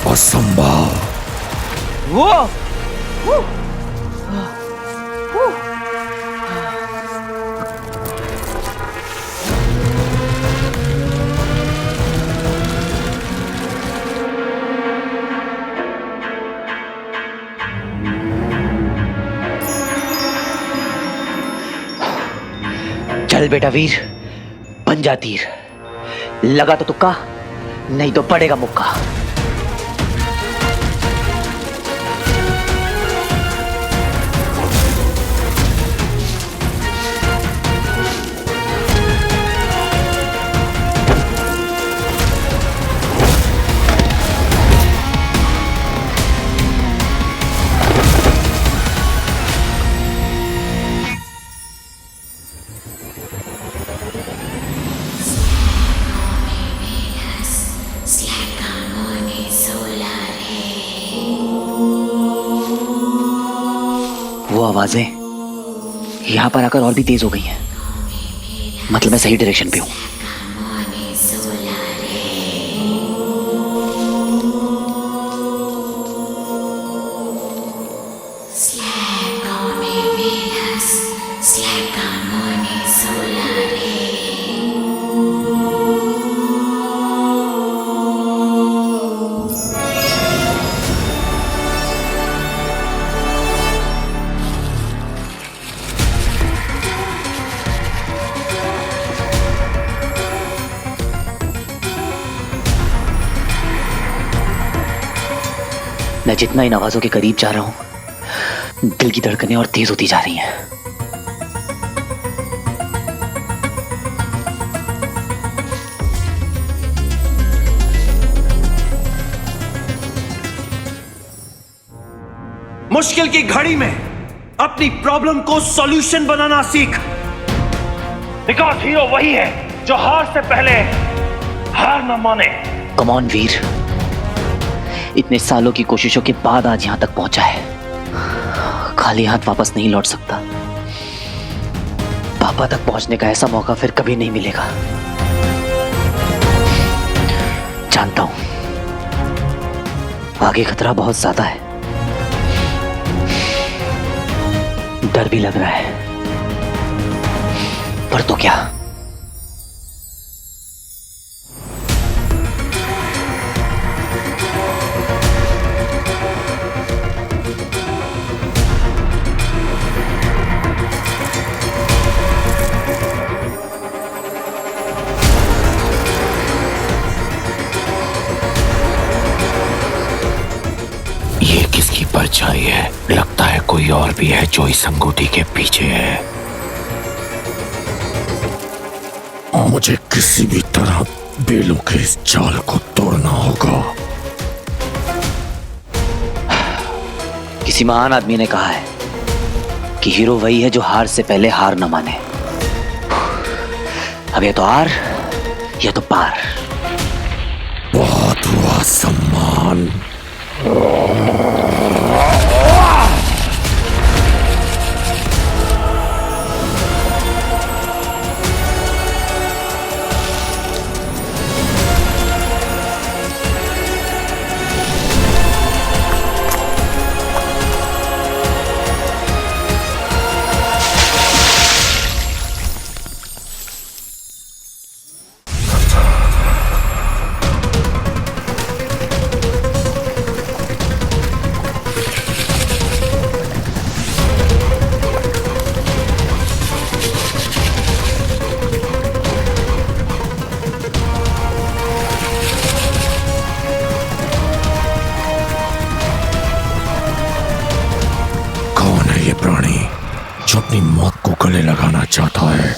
असंभव। चल बेटा वीर, बन जा तीर। लगा तो तुक्का, नहीं तो पड़ेगा मुक्का। वो आवाजें यहां पर आकर और भी तेज हो गई हैं। मतलब मैं सही डायरेक्शन पे हूं। मैं जितना इन आवाजों के करीब जा रहा हूं, दिल की धड़कनें और तेज होती जा रही हैं। मुश्किल की घड़ी में अपनी प्रॉब्लम को सॉल्यूशन बनाना सीख। बिकॉज़ हीरो वही है जो हार से पहले हार न माने। कम ऑन वीर, इतने सालों की कोशिशों के बाद आज यहां तक पहुंचा है। खाली हाथ वापस नहीं लौट सकता। पापा तक पहुंचने का ऐसा मौका फिर कभी नहीं मिलेगा। जानता हूं आगे खतरा बहुत ज्यादा है, डर भी लग रहा है, पर तो क्या। ये किसकी परछाई है? लगता है कोई और भी है जो इस अंगूठी के पीछे है। मुझे किसी भी तरह बेलों के इस जाल को तोड़ना होगा। किसी महान आदमी ने कहा है कि हीरो वही है जो हार से पहले हार न माने। अब ये तो हार या तो पार। बहुत हुआ सम्मान। अपनी मौत को गले लगाना चाहता है।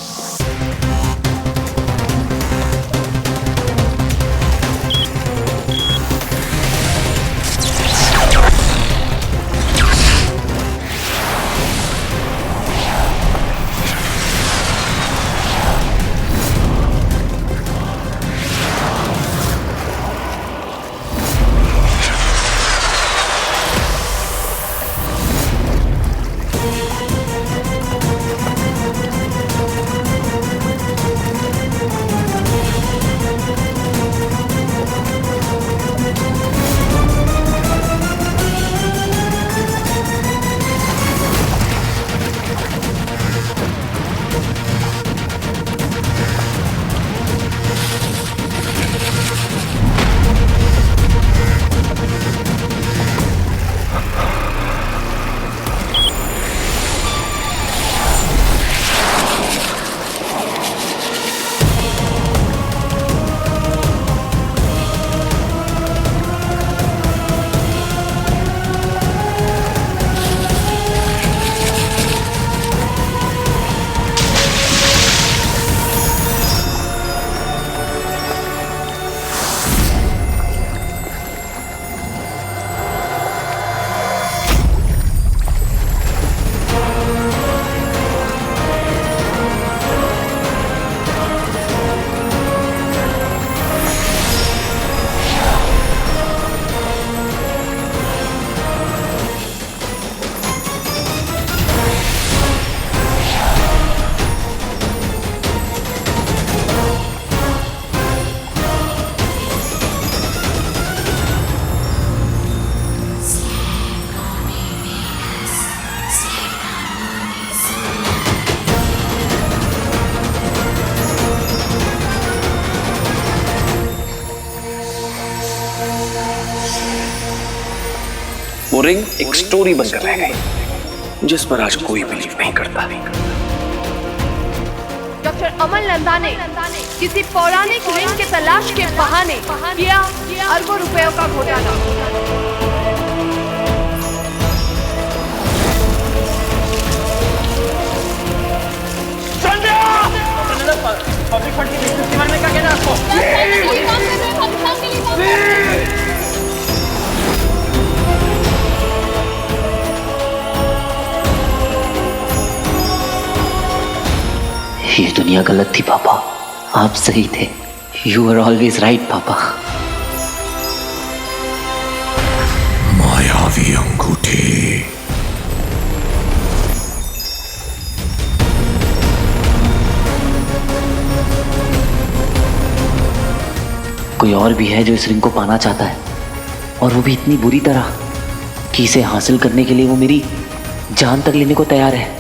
वो रिंग एक स्टोरी बनकर रह गई जिस पर आज कोई बिलीव नहीं करता। डॉक्टर अमल नंदा ने किसी पौराणिक रिंग के तलाश के बहाने किया अरबों रुपयों का घोटाला। पब्लिक फंड की बिजनेस के बारे में क्या कहना है आपको? ये दुनिया गलत थी पापा, आप सही थे। यू आर ऑलवेज राइट पापा। मायावी अंगूठी। कोई और भी है जो इस रिंग को पाना चाहता है, और वो भी इतनी बुरी तरह कि इसे हासिल करने के लिए वो मेरी जान तक लेने को तैयार है।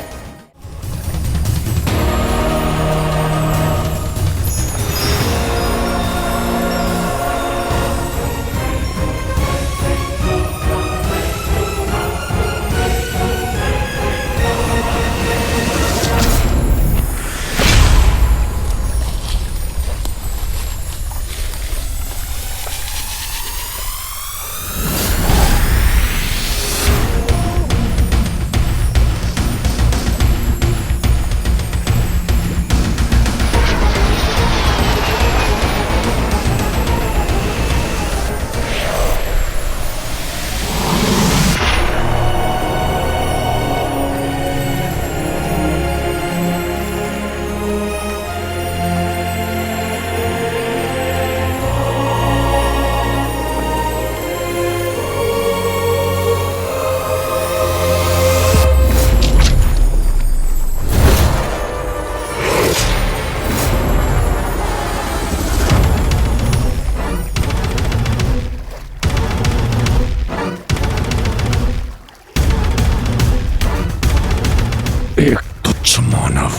एक तुच्छ मानव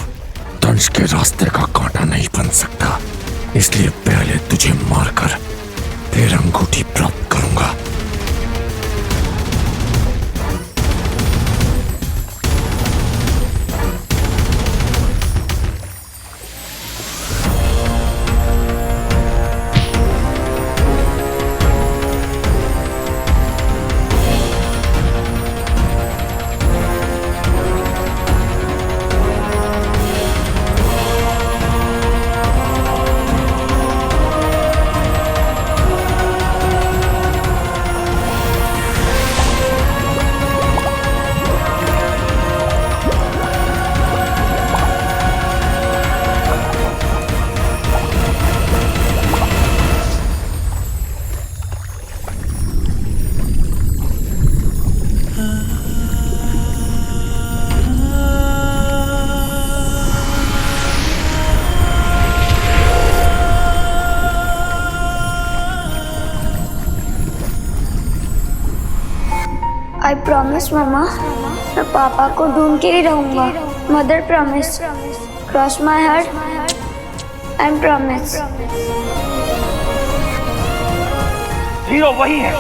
दंश के रास्ते का कांटा नहीं बन सकता, इसलिए पहले तुझे मारकर फिर अंगूठी प्राप्त करूंगा। प्रॉमिस मम्मा, मैं पापा को ढूंढ के ही रहूंगा। Mother promise, cross my heart and promise. Hero वही है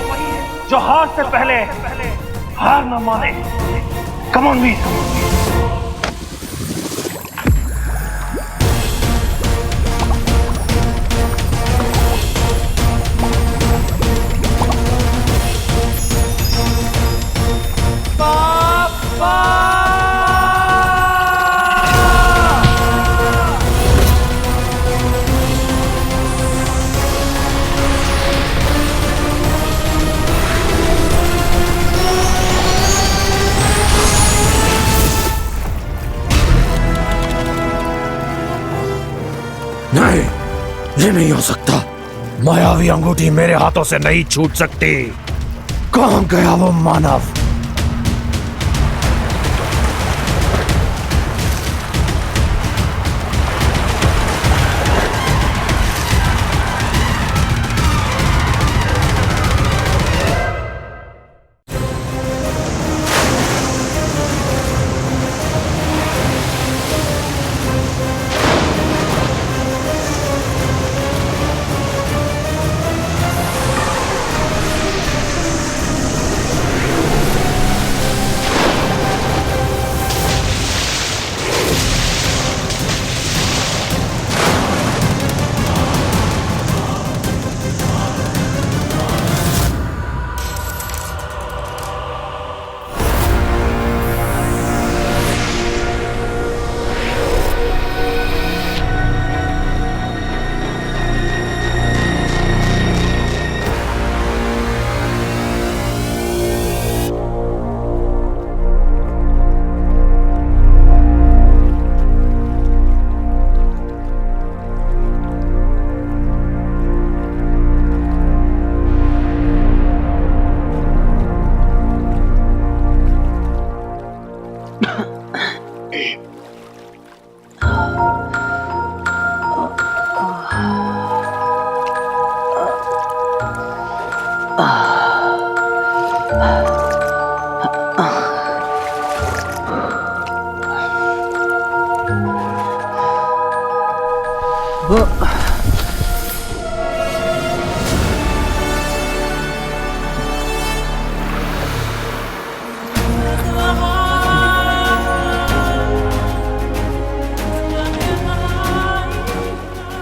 जो हार से पहले हार न माने। कम ऑन वीर। नहीं, ये नहीं हो सकता। मायावी अंगूठी मेरे हाथों से नहीं छूट सकती। कहां गया वो मानव?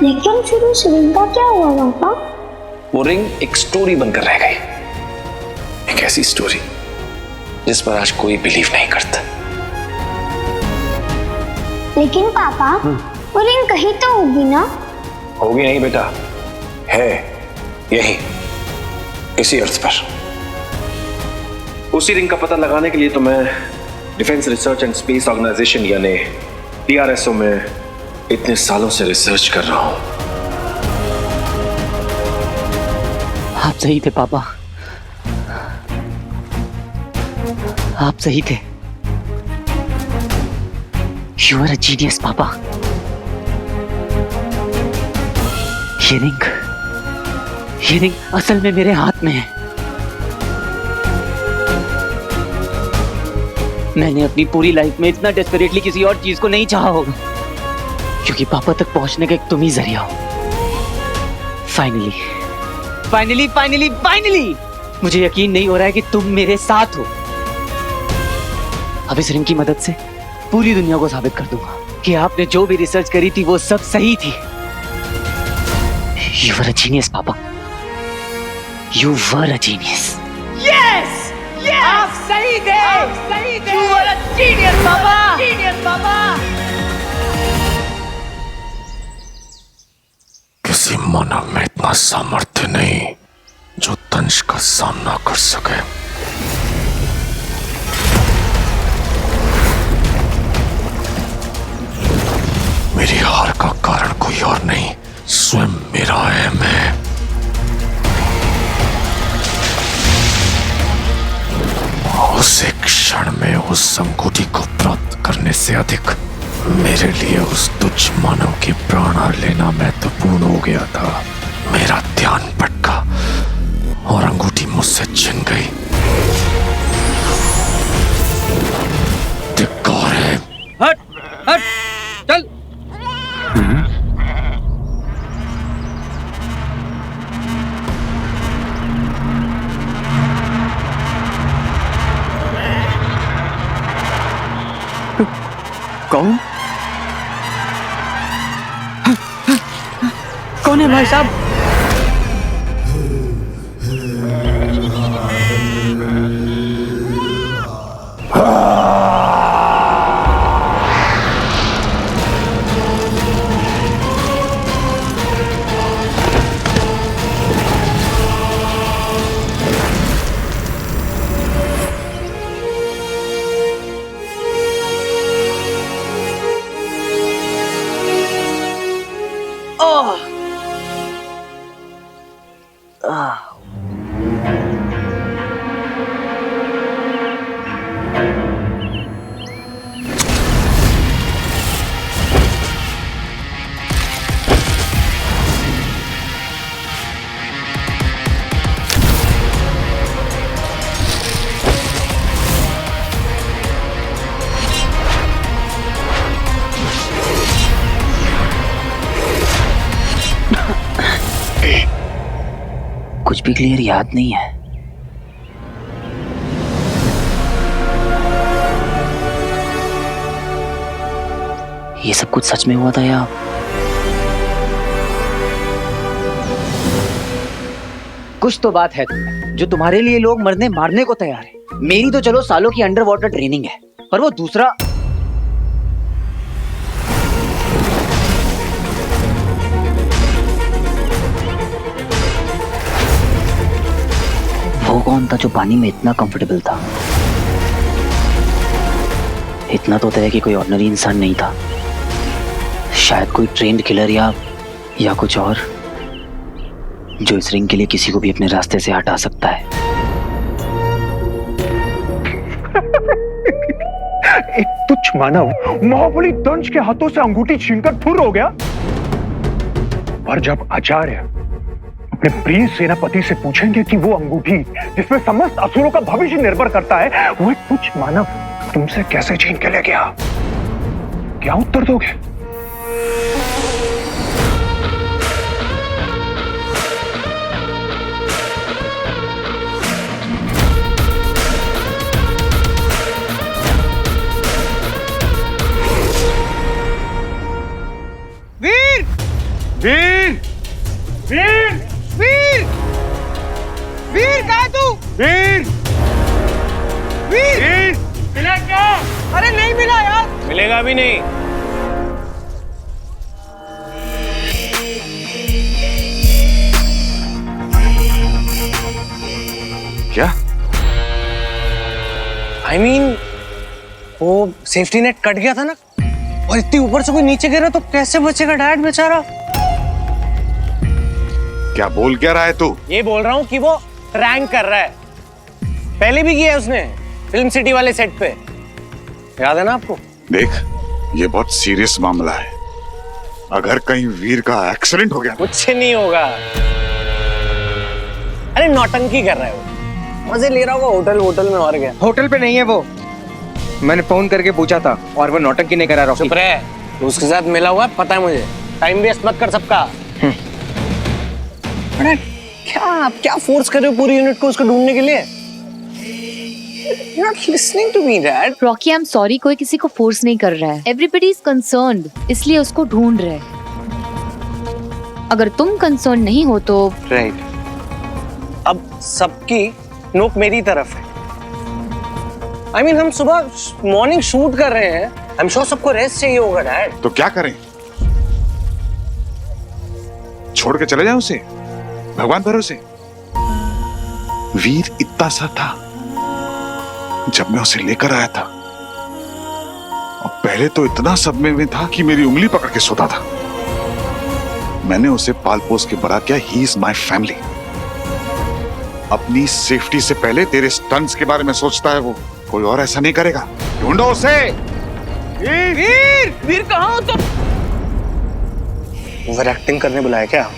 लेकिन फिर उस रिंग का क्या हुआ पापा? वो रिंग एक स्टोरी बनकर रह गई। एक ऐसी स्टोरी जिस पर आज कोई बिलीव नहीं करता। लेकिन पापा, वो रिंग कहीं तो होगी ना? होगी नहीं बेटा, है यही, इसी अर्थ पर। उसी रिंग का पता लगाने के लिए तो मैं defence research and space organisation यानी DRSO में इतने सालों से रिसर्च कर रहा हूं। आप सही थे पापा, आप सही थे। यू आर अ जीनियस पापा। ये रिंग असल में मेरे हाथ में है। मैंने अपनी पूरी लाइफ में इतना डेस्परेटली किसी और चीज को नहीं चाहा होगा, क्योंकि पापा तक पहुंचने का एक तुम ही जरिया हो। फाइनली मुझे यकीन नहीं हो रहा है कि तुम मेरे साथ हो। अब इस रिंग की मदद से पूरी दुनिया को साबित कर दूंगा कि आपने जो भी रिसर्च करी थी वो सब सही थी। You were a genius, पापा। You were a genius. Yes! आप सही थे। You were a genius, पापा। किसी मानव में इतना सामर्थ्य नहीं जो दंश का सामना कर सके। मेरी हार का कारण कोई और नहीं, स्वयं मेरा अहम है। उस एक क्षण में उस अंगूठी को प्राप्त करने से अधिक मेरे लिए उस तुच्छ मानव के प्राण लेना महत्वपूर्ण हो गया था। मेरा ध्यान भटका और अंगूठी मुझसे छिन गई। धिक्कार है। हट हट चल। कौन? कौन है भाई साहब? कुछ भी क्लियर याद नहीं है। ये सब कुछ सच में हुआ था या कुछ तो बात है तुम्हें जो तुम्हारे लिए लोग मरने मारने को तैयार है। मेरी तो चलो सालों की अंडर वाटर ट्रेनिंग है, पर वो दूसरा वो कौन था जो पानी में इतना कंफर्टेबल था? इतना तो तय है कि कोई ऑर्डिनरी इंसान नहीं था, शायद कोई ट्रेंड किलर या कुछ और जो इस रिंग के लिए किसी को भी अपने रास्ते से हटा सकता है। एक तुच्छ मानव महाबली दंश के हाथों से अंगूठी छीनकर फुर हो गया, और जब आचार्य अपने प्रिय सेनापति से पूछेंगे कि वो अंगूठी जिसमें समस्त असुरों का भविष्य निर्भर करता है, वो एक तुच्छ मानव तुमसे कैसे छीन के ले गया, क्या उत्तर दोगे? वीर! वीर! वीर! वीर! वीर कहाँ है तू? वीर! वीर! वीर! मिला क्या? अरे नहीं मिला यार। मिलेगा भी नहीं। क्या? I mean, वो सेफ्टी नेट कट गया था ना, और इतनी ऊपर से कोई नीचे गिरा तो कैसे बचेगा डैड बेचारा? क्या बोल क्या रहा है तू? ये बोल रहा हूँ कि वो रैंक कर रहा है। पहले भी किया है उसने फिल्म सिटी वाले सेट पे, याद है ना आपको? देख, ये बहुत सीरियस मामला है। अगर कहीं वीर का एक्सीडेंट हो गया, कुछ नहीं होगा। अरे नौटंकी कर रहा है वो, मजे ले रहा होगा होटल में और गया। होटल पे नहीं है वो, मैंने फोन करके पूछा था और वो नौटंकी नहीं करा। चुप रहे, तो उसके साथ मिला हुआ है, पता है मुझे। टाइम वेस्ट मत कर सबका। अरे क्या आप क्या फोर्स कर रहे हो पूरी यूनिट को उसको ढूंढने के लिए? You're not listening to me, Dad. Rocky, I am sorry, कोई किसी को फोर्स नहीं कर रहा है। एवरीबडी इज कंसर्न्ड, इसलिए उसको ढूंढ रहे हैं। अगर तुम कंसर्न नहीं हो तो राइट। अब सबकी नोक मेरी तरफ है। I mean, हम सुबह मॉर्निंग शूट कर रहे हैं, I'm sure सबको रेस्ट चाहिए होगा डैड। तो क्या करें? छोड़ के चले जाए उसे भगवान भरोसे? वीर इतना सा था जब मैं उसे लेकर आया था, और पहले तो इतना सदमे में था कि मेरी उंगली पकड़ के सोता था। मैंने उसे पाल पोस के बड़ा किया। He is my family. अपनी सेफ्टी से पहले तेरे स्टंट्स के बारे में सोचता है वो। कोई और ऐसा नहीं करेगा। ढूंढो उसे। वीर! वीर कहाँ हो तुम? ओवर एक्टिंग करने बुलाया क्या?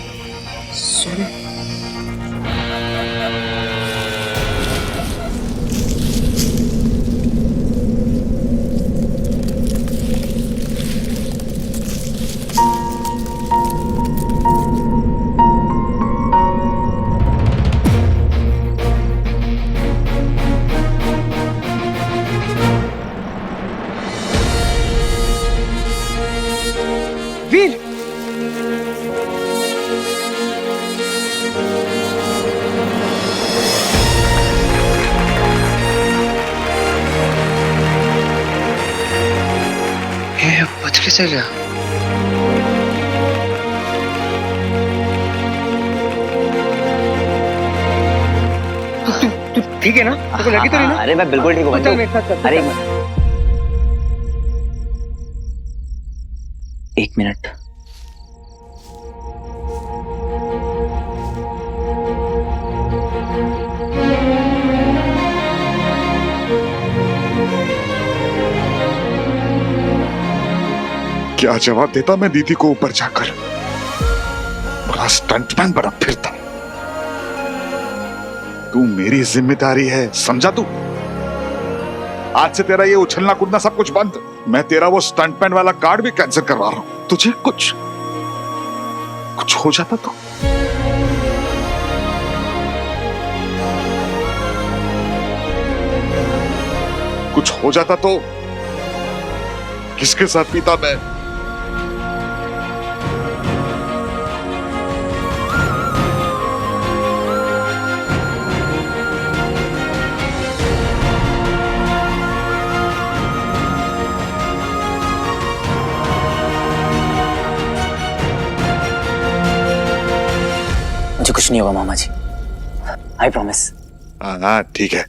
बच कैसे गया? तू ठीक है ना? तुमको लगी तो नहीं ना? अरे मैं बिल्कुल ठीक हूँ चल मेरे साथ चल। अरे एक मिनट। क्या जवाब देता मैं दीदी को ऊपर जाकर? बड़ा स्टंटमैन बना फिरता। तू मेरी जिम्मेदारी है, समझा तू? आज से तेरा ये उछलना कूदना सब कुछ बंद। मैं तेरा वो स्टंटमैन वाला कार्ड भी कैंसिल करवा रहा हूं। तुझे कुछ हो जाता तो? कुछ हो जाता तो किसके साथ पीता मैं? मुझे कुछ नहीं होगा मामा जी, आई प्रॉमिस। हाँ ठीक है।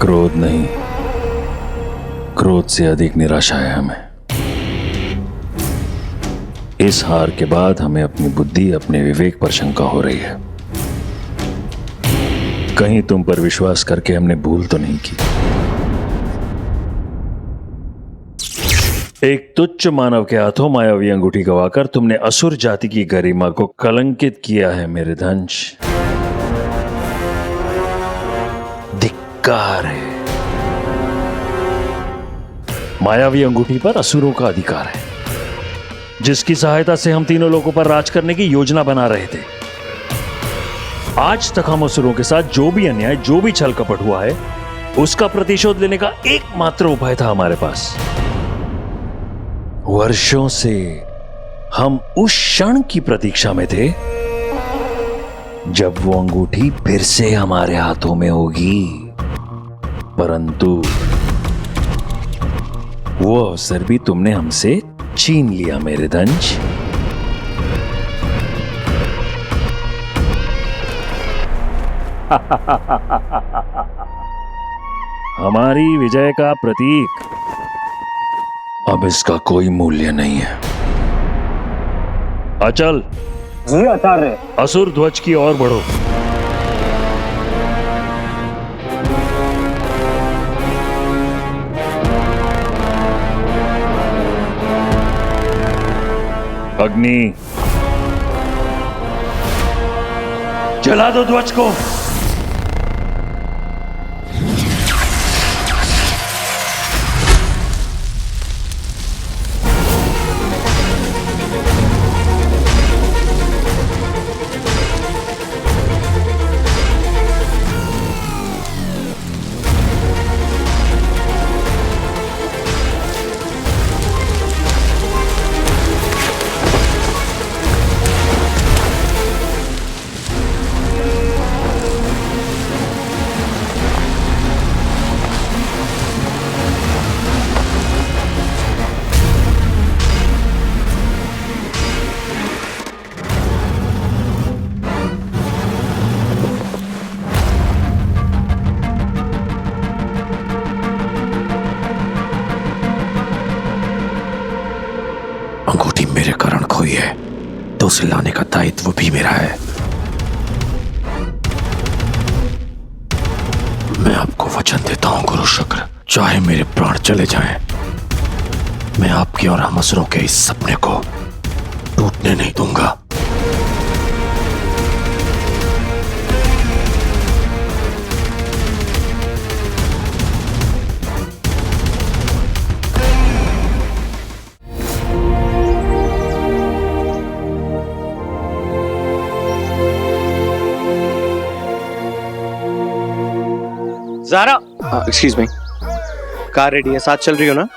क्रोध नहीं, क्रोध से अधिक निराशा है हमें। इस हार के बाद हमें अपनी बुद्धि, अपने विवेक पर शंका हो रही है। कहीं तुम पर विश्वास करके हमने भूल तो नहीं की? एक तुच्छ मानव के हाथों मायावी अंगूठी गवाकर तुमने असुर जाति की गरिमा को कलंकित किया है मेरे धंश। धिक्कार है। मायावी अंगूठी पर असुरों का अधिकार है, जिसकी सहायता से हम तीनों लोगों पर राज करने की योजना बना रहे थे। आज तक हम असुरों के साथ जो भी अन्याय, जो भी छल कपट हुआ है, उसका प्रतिशोध लेने का एकमात्र उपाय था हमारे पास। वर्षों से हम उस क्षण की प्रतीक्षा में थे जब वो अंगूठी फिर से हमारे हाथों में होगी, परंतु वो अवसर भी तुमने हमसे छीन लिया मेरे धंज। हमारी विजय का प्रतीक अब इसका कोई मूल्य नहीं है। अचल जी आचार्य। असुर ध्वज की ओर बढ़ो। अग्नि, जला दो ध्वज को। अंगूठी मेरे कारण खोई है तो उसे लाने का दायित्व भी मेरा है। मैं आपको वचन देता हूं गुरु शुक्र, चाहे मेरे प्राण चले जाएं, मैं आपके और हम असुरों के इस सपने को टूटने नहीं दूंगा। Zara, excuse me, car ready है, साथ चल रही हो ना?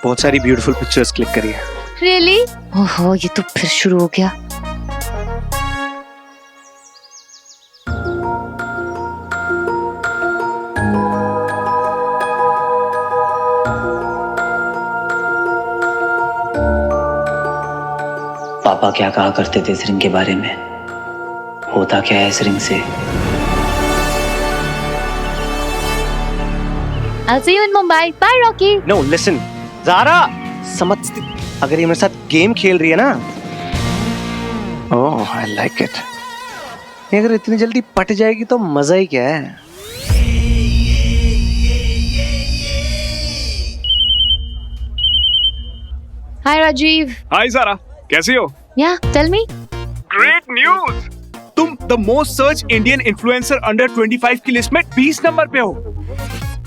बहुत सारी ब्यूटीफुल पिक्चर्स क्लिक करी है। रियली? ओहो, ये तो फिर शुरू हो गया। पापा क्या कहा करते थे इस रिंग के बारे में? होता क्या है इस रिंग से? I'll see you in Mumbai. Bye, Rocky. No, listen, Zaara, समझती, अगर ये मेरे साथ गेम खेल रही है ना, ओह, I like it. ये अगर इतनी जल्दी पट जाएगी तो मजा ही क्या है? Hi, Rajiv. हाय सारा, कैसी हो? Yeah, tell me. Great news, तुम the most search Indian influencer under 25 की लिस्ट में 20 नंबर पे हो।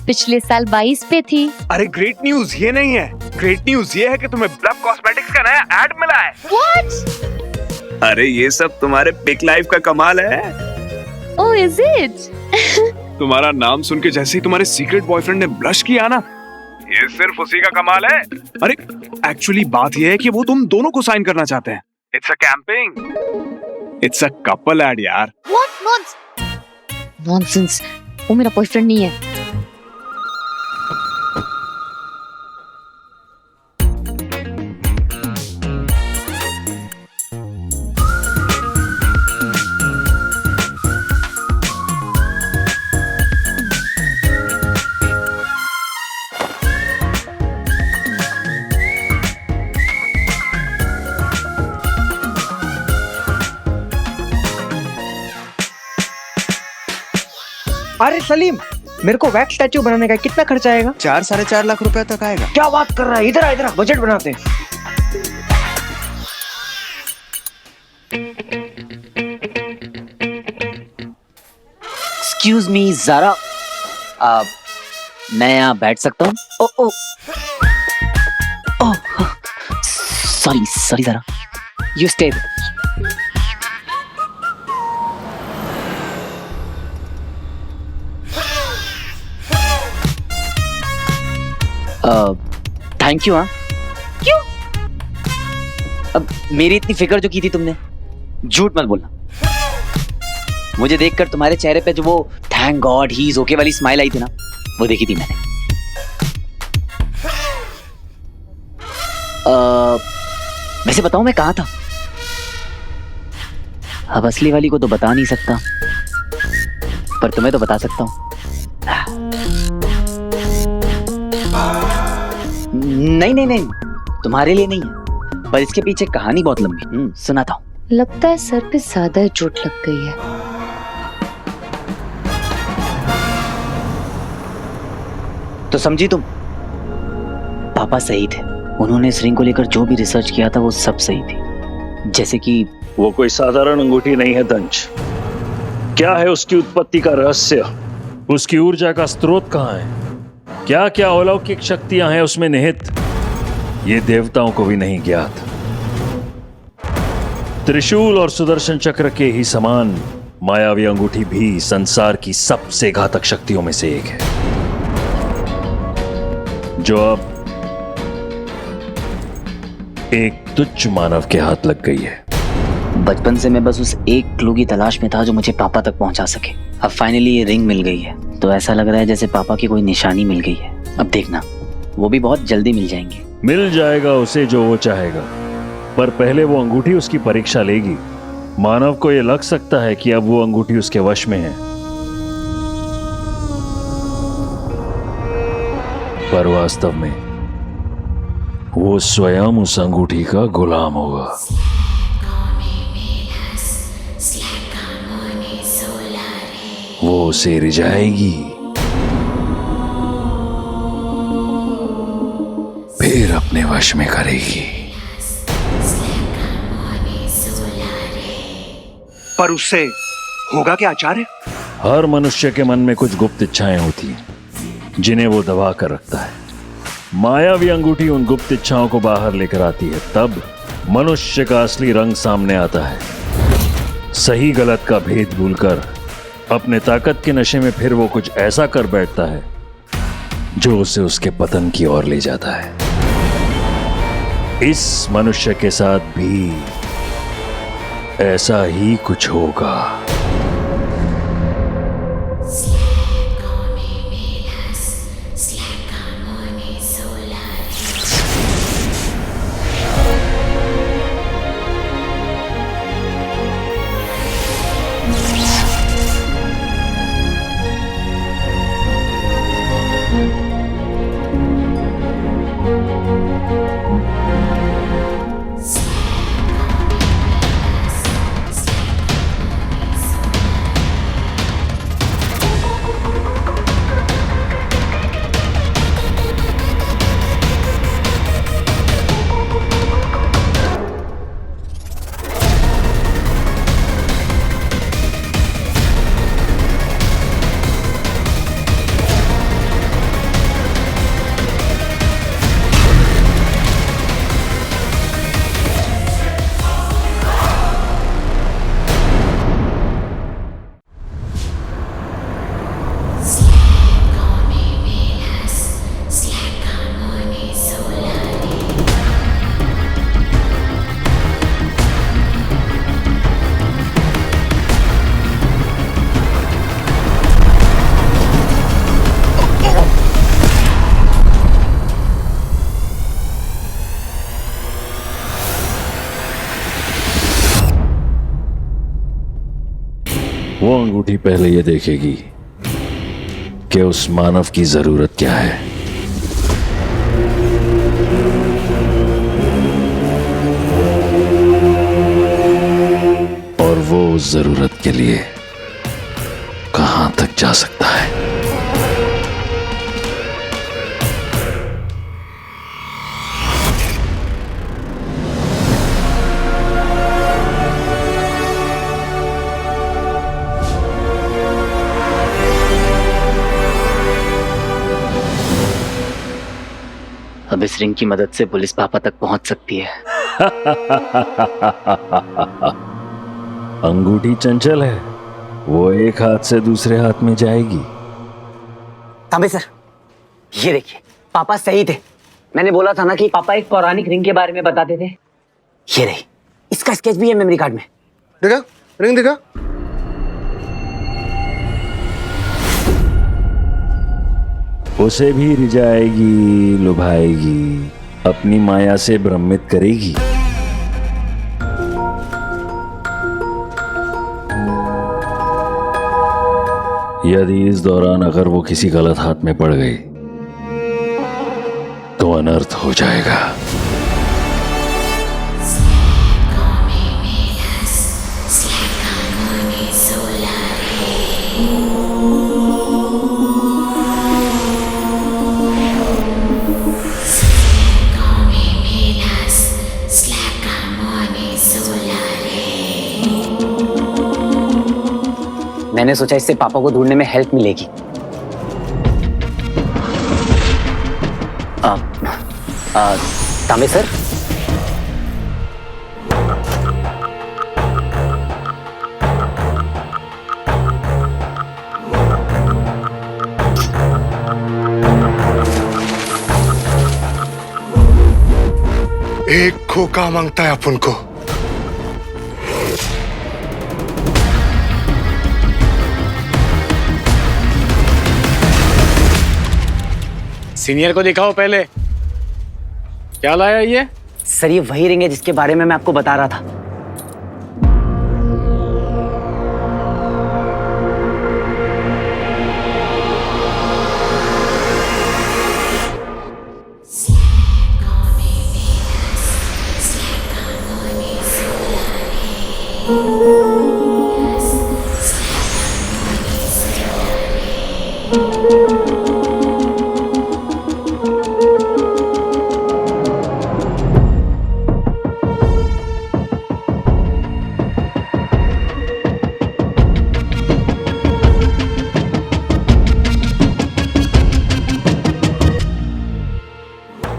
पिछले साल 22 पे थी। अरे ग्रेट न्यूज ये नहीं है, ग्रेट न्यूज ये है कि तुम्हें ब्लफ कॉस्मेटिक्स का नया एड मिला है। What? अरे ये सब तुम्हारे पिक लाइफ का कमाल है। Oh, is it? तुम्हारा नाम सुन के जैसे ही तुम्हारे सीक्रेट बॉयफ्रेंड ने ब्लश किया ना, ये सिर्फ उसी का कमाल है। अरे एक्चुअली बात ये है कि वो तुम दोनों को साइन करना चाहते हैं। It's a camping, it's a couple ad यार। What nonsense? वो मेरा बॉयफ्रेंड नहीं है। अरे सलीम, मेरे को वैक्स स्टैचू बनाने का कितना खर्चा आएगा? 4-4.5 लाख रुपए तक आएगा। क्या बात कर रहा है? इधर आ, इधर आ, बजट बनाते हैं। एक्सक्यूज मी ज़ारा, मैं यहाँ बैठ सकता हूँ? Oh sorry sorry Zara, you stay. Thank you. हाँ, क्यों? अब मेरी इतनी फिक्र जो की थी तुमने, झूठ मत बोलना। मुझे देखकर तुम्हारे चेहरे पे जो वो thank God he is okay वाली स्माइल आई थी ना, वो देखी थी मैंने। वैसे बताऊं मैं कहाँ था? अब असली वाली को तो बता नहीं सकता, पर तुम्हें तो बता सकता हूँ। नहीं नहीं नहीं, तुम्हारे लिए नहीं है, पर इसके पीछे कहानी बहुत लंबी। सुनाता हूँ। लगता है सर पे ज्यादा चोट लग गई है। तो समझी तुम? पापा सही थे, उन्होंने इस रिंग को लेकर जो भी रिसर्च किया था वो सब सही थी। जैसे कि वो कोई साधारण अंगूठी नहीं है दंश। क्या है उसकी उत्पत्ति का रहस्य? उसकी ऊर्जा का स्रोत कहाँ है? क्या क्या अलौकिक शक्तियां हैं उसमें निहित, ये देवताओं को भी नहीं ज्ञात। त्रिशूल और सुदर्शन चक्र के ही समान मायावी अंगूठी भी संसार की सबसे घातक शक्तियों में से एक है, जो अब एक तुच्छ मानव के हाथ लग गई है। बचपन से मैं बस उस एक क्लू की तलाश में था जो मुझे पापा तक पहुंचा सके। अब फाइनली ये रिंग मिल गई है, तो ऐसा लग रहा है जैसे पापा की कोई निशानी मिल गई है। अब देखना, वो भी बहुत जल्दी मिल जाएंगे। मिल जाएगा उसे जो वो चाहेगा, पर पहले वो अंगूठी उसकी परीक्षा लेगी। मानव को ये लग सकता है कि अब वो अंगूठी उसके वश में है, पर वास्तव में वो स्वयं उस अंगूठी का गुलाम होगा। वो उसे रिझाएगी, फिर अपने वश में करेगी। पर उससे होगा क्या आचार्य? हर मनुष्य के मन में कुछ गुप्त इच्छाएं होती हैं, जिन्हें वो दबा कर रखता है। मायावी अंगूठी उन गुप्त इच्छाओं को बाहर लेकर आती है, तब मनुष्य का असली रंग सामने आता है। सही गलत का भेद भूलकर अपने ताकत के नशे में फिर वो कुछ ऐसा कर बैठता है जो उसे उसके पतन की ओर ले जाता है। इस मनुष्य के साथ भी ऐसा ही कुछ होगा। वो अंगूठी पहले ये देखेगी कि उस मानव की जरूरत क्या है। और वो उस जरूरत के लिए कहां तक जा सकता है। अब इस रिंग की मदद से पुलिस पापा तक पहुंच सकती है। अंगूठी चंचल है, वो एक हाथ से दूसरे हाथ में जाएगी। तांबे सर, ये देखिए, पापा सही थे। मैंने बोला था ना कि पापा एक पौराणिक रिंग के बारे में बताते थे। ये रही, इसका स्केच भी है मेमोरी कार्ड में। देखा रिंग, देखा। उसे भी रिझाएगी, लुभाएगी, अपनी माया से भ्रमित करेगी। यदि इस दौरान अगर वो किसी गलत हाथ में पड़ गई तो अनर्थ हो जाएगा। मैंने सोचा इससे पापा को ढूंढने में हेल्प मिलेगी। तांबे सर, एक खोखा मांगता है अपन को। सीनियर को दिखाओ पहले, क्या लाया ये? सर ये वही रिंग है जिसके बारे में मैं आपको बता रहा था।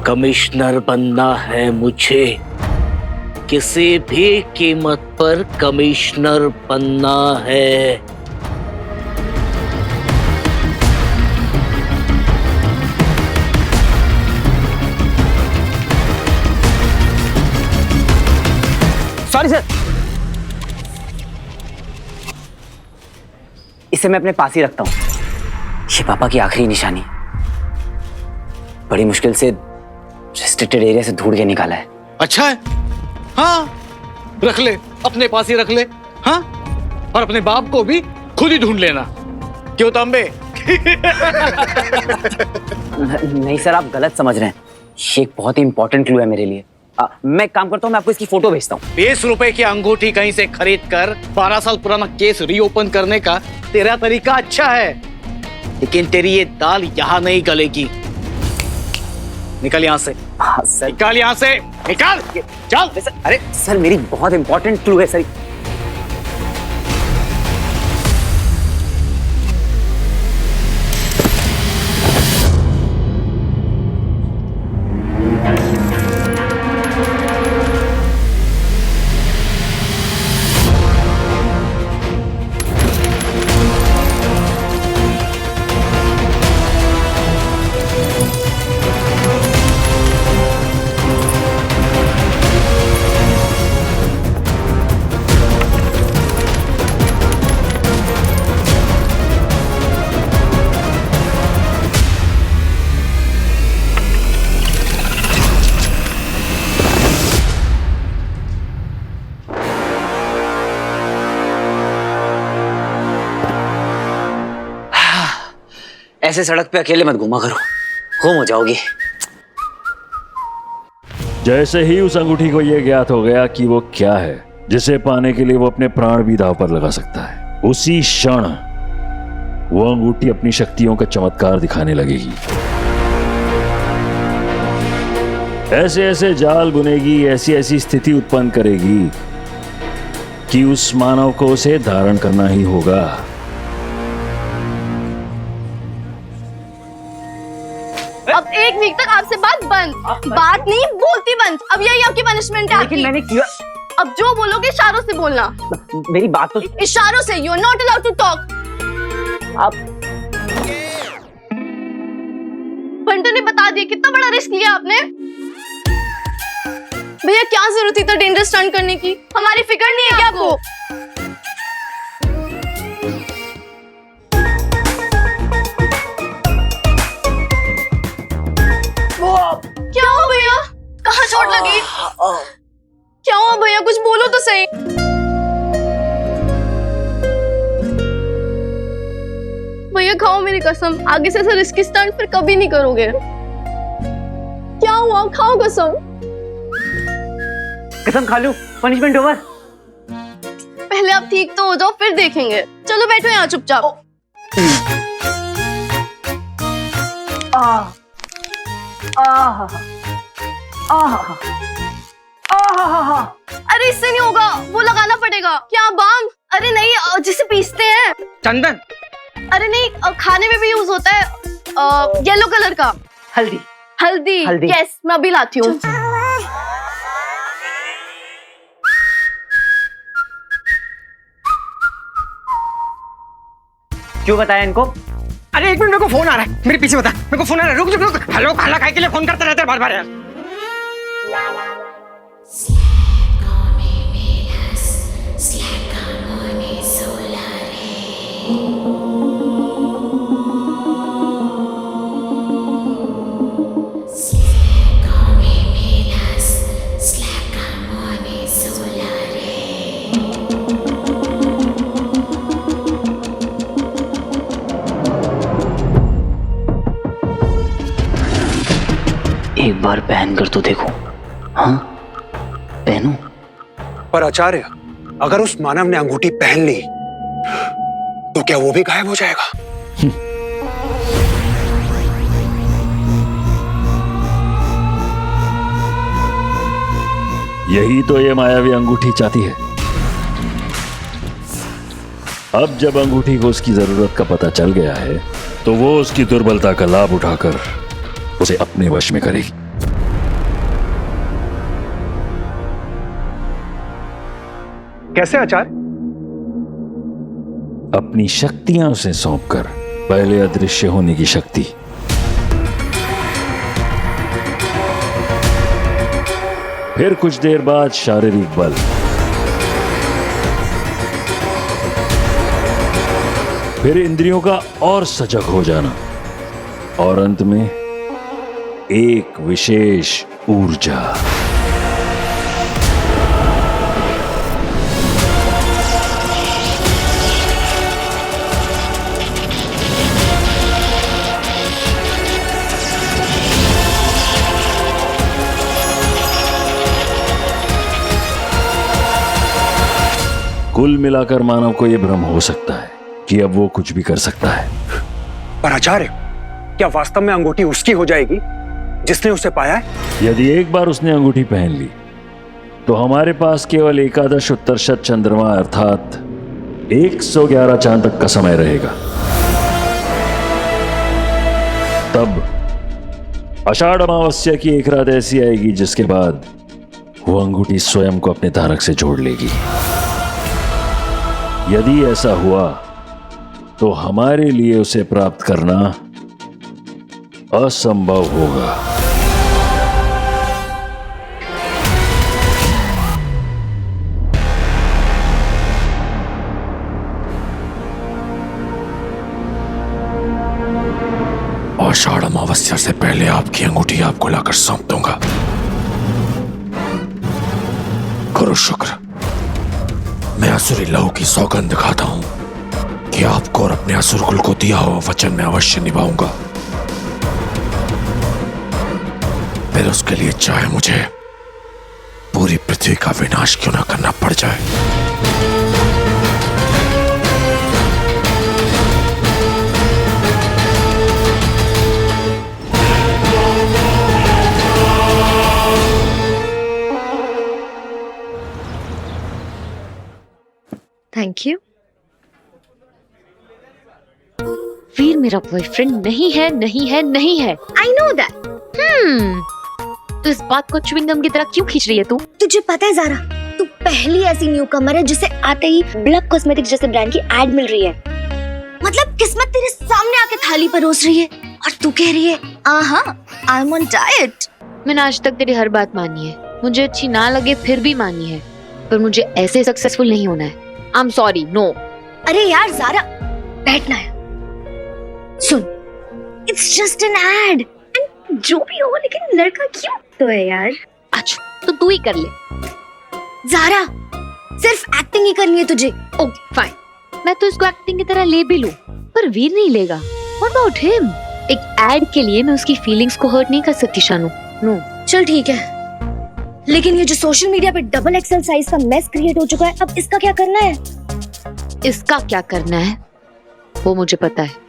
कमिश्नर बनना है मुझे, किसी भी कीमत पर कमिश्नर बनना है। Sorry sir. इसे मैं अपने पास ही रखता हूँ। ये पापा की आखिरी निशानी है। बड़ी मुश्किल से रेस्ट्रिक्टेड एरिया से ढूंढ के निकाला है। अच्छा है, हाँ रख ले, अपने पास ही रख ले। हाँ, और अपने बाप को भी खुद ही ढूंढ लेना। क्यों तांबे? नहीं सर, आप गलत समझ रहे हैं। ये एक बहुत ही इंपॉर्टेंट क्लू है मेरे लिए। मैं एक काम करता हूँ, मैं आपको इसकी फोटो भेजता हूँ। 20 रुपए की अंगूठी कहीं से खरीद कर 12 साल पुराना केस रीओपन करने का तेरा तरीका अच्छा है, लेकिन तेरी ये दाल यहाँ नहीं गलेगी। निकल यहाँ से। हाँ सर। निकल यहाँ से, निकल, चल। अरे सर, मेरी बहुत इंपॉर्टेंट क्लू है सर। ऐसे सड़क पे अकेले मत घूमा करो, गुम हो जाओगी। जैसे ही उस अंगूठी को यह ज्ञात हो गया कि वो क्या है जिसे पाने के लिए वो अपने प्राण भी दांव पर लगा सकता है, उसी क्षण वो अंगूठी अपनी शक्तियों का चमत्कार दिखाने लगेगी। ऐसे ऐसे जाल बुनेगी, ऐसी ऐसी स्थिति उत्पन्न करेगी कि उस मानव को उसे धारण करना ही होगा। अब 1 वीक तक आपसे बात बंद। बात नहीं, बोलती बंद। अब यही आपकी पनिशमेंट है। लेकिन मैंने किया। अब जो बोलोगे इशारों से बोलना। मेरी बात तो इशारों से। You are not allowed to talk. आप बंटू ने बता दिया, कितना बड़ा रिस्क लिया आपने। भैया क्या जरूरत थी इतना डेंजरस स्टंट करने की? हमारी फिक्र नहीं है क्या आपको? क्या हुआ भैया? कहाँ चोट लगी? क्या हुआ भैया? कुछ बोलो तो सही। भैया खाओ मेरी कसम, आगे से ऐसा रिस्की स्टंट फिर कभी नहीं करोगे। क्या हुआ? खाओ कसम। कसम खा लूं, पनिशमेंट ओवर। पहले आप ठीक तो हो जाओ, फिर देखेंगे। चलो बैठो यहाँ चुपचाप। अरे इससे नहीं होगा, वो लगाना पड़ेगा। क्या बाम? अरे नहीं, जिसे पीसते हैं। चंदन। अरे नहीं, खाने में भी यूज होता है। येलो कलर का। हल्दी। हल्दी। यस, मैं अभी लाती हूँ। क्यों बताया इनको? अरे 1 मिनट, मेरे को फोन आ रहा है। मेरे पीछे बता, मेरे को फोन आ रहा है। रुक रुक रुक। हेलो, खाना खाए के लिए फोन करते रहते हैं बार-बार यार। एक बार पहन कर तो देखो। हाँ, पहनूं? पर आचार्य, अगर उस मानव ने अंगूठी पहन ली तो क्या वो भी गायब हो जाएगा? यही तो ये मायावी अंगूठी चाहती है। अब जब अंगूठी को उसकी जरूरत का पता चल गया है, तो वो उसकी दुर्बलता का लाभ उठाकर उसे अपने वश में करेगी। कैसे आचार्य? अपनी शक्तियां उसे सौंपकर। पहले अदृश्य होने की शक्ति, फिर कुछ देर बाद शारीरिक बल, फिर इंद्रियों का और सजग हो जाना, और अंत में एक विशेष ऊर्जा। कुल मिलाकर मानव को यह भ्रम हो सकता है कि अब वो कुछ भी कर सकता है। पर आचार्य, क्या वास्तव में अंगूठी उसकी हो जाएगी जिसने उसे पाया है? यदि एक बार उसने अंगूठी पहन ली तो हमारे पास केवल एकादश उत्तरशत चंद्रमा अर्थात 111 चांद तक का समय रहेगा। तब आषाढ़ अमावस्या की एक रात ऐसी आएगी जिसके बाद वो अंगूठी स्वयं को अपने धारक से जोड़ लेगी। यदि ऐसा हुआ तो हमारे लिए उसे प्राप्त करना असंभव होगा। आषाढ़ अमावस्या से पहले आपकी अंगूठी आपको लाकर सौंप दूंगा। करो शुक्र। मैं असुरी लहू की सौगंध खाता हूं कि आपको और अपने असुर कुल को दिया हुआ वचन में अवश्य निभाऊंगा। फिर उसके लिए चाहे मुझे पूरी पृथ्वी का विनाश क्यों ना करना पड़ जाए। Thank you. वीर मेरा बॉयफ्रेंड नहीं है, नहीं है, नहीं है। I know that. तो इस बात को च्युइंगम की तरह क्यों खींच रही है तू? तुझे पता है ज़ारा, तू पहली ऐसी न्यूकमर है जिसे आते ही ब्लक कॉस्मेटिक्स जैसे ब्रांड की एड मिल रही है। मतलब किस्मत तेरे सामने आके थाली परोस रही है और तू कह रही है आई एम ऑन डाइट। मैंने आज तक तेरी हर बात मानी है, मुझे अच्छी ना लगे फिर भी मानी है, पर मुझे ऐसे सक्सेसफुल नहीं होना है। I am sorry, no. अरे यार ज़ारा, बैठना है। सुन, इट्स जस्ट एन एड, जो भी हो, लेकिन लड़का क्यों तो है यार। अच्छा, तो तू ही कर ले। ज़ारा, सिर्फ एक्टिंग ही करनी है तुझे। ओह फाइन, मैं तो इसको एक्टिंग की तरह ले भी लूं, पर वीर नहीं लेगा। What about him? एक एड के लिए मैं उसकी फीलिंग्स को हर्ट नहीं कर सकती शानू। नो। चल ठीक है, लेकिन ये जो सोशल मीडिया पे डबल एक्सेल साइज का मेस क्रिएट हो चुका है, अब इसका क्या करना है? इसका क्या करना है वो मुझे पता है।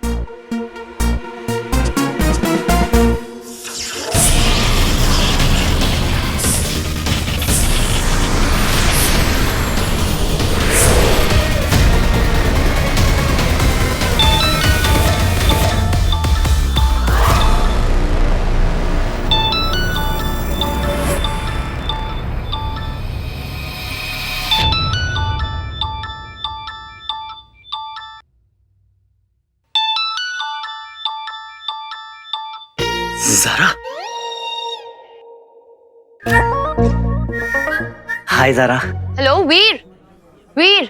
ज़ारा। हाय ज़ारा। हेलो वीर। वीर,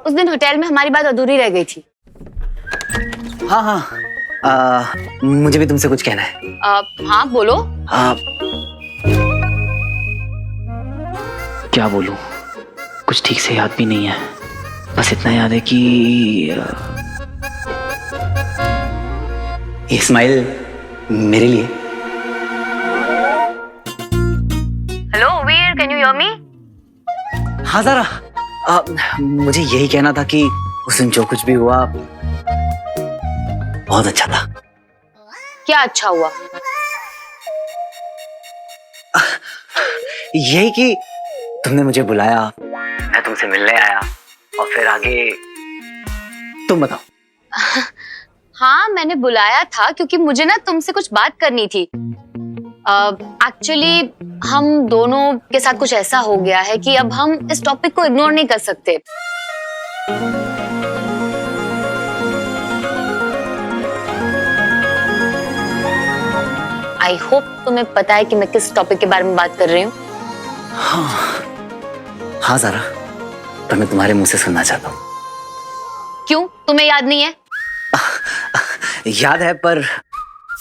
उस दिन होटल में हमारी बात अधूरी रह गई थी। हाँ, मुझे भी तुमसे कुछ कहना है। हाँ बोलो। क्या बोलूं, कुछ ठीक से याद भी नहीं है। बस इतना याद है कि ये स्माइल मेरे लिए। Hello Veer, can you hear me? हाँ ज़ारा, मुझे यही कहना था कि उस दिन जो कुछ भी हुआ बहुत अच्छा था। क्या अच्छा हुआ? यही कि तुमने मुझे बुलाया, मैं तुमसे मिलने आया, और फिर आगे तुम बताओ। हाँ, मैंने बुलाया था क्योंकि मुझे ना तुमसे कुछ बात करनी थी। एक्चुअली हम दोनों के साथ कुछ ऐसा हो गया है कि अब हम इस टॉपिक को इग्नोर नहीं कर सकते। आई होप तुम्हें पता है कि मैं किस टॉपिक के बारे में बात कर रही हूँ। हाँ ज़ारा, पर मैं तुम्हारे मुंह से सुनना चाहता हूँ। क्यों, तुम्हें याद नहीं है? याद है, पर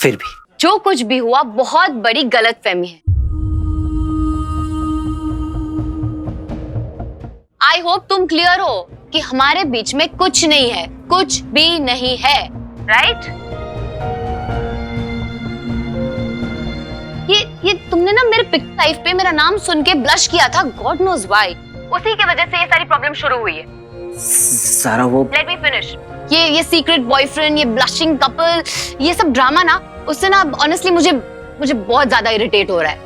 फिर भी जो कुछ भी हुआ बहुत बड़ी गलतफहमी है। आई होप तुम क्लियर हो कि हमारे बीच में कुछ नहीं है, कुछ भी नहीं है, राइट? ये तुमने ना मेरे पिक लाइफ पे मेरा नाम सुन के ब्लश किया था, गॉड नोज व्हाई। उसी की वजह से ये सारी प्रॉब्लम शुरू हुई है। सारा वो लेट मी फिनिश। ये सीक्रेट बॉयफ्रेंड, ये ब्लशिंग कपल, ये सब ड्रामा ना, उससे ना ऑनेस्टली मुझे बहुत ज्यादा इरिटेट हो रहा है।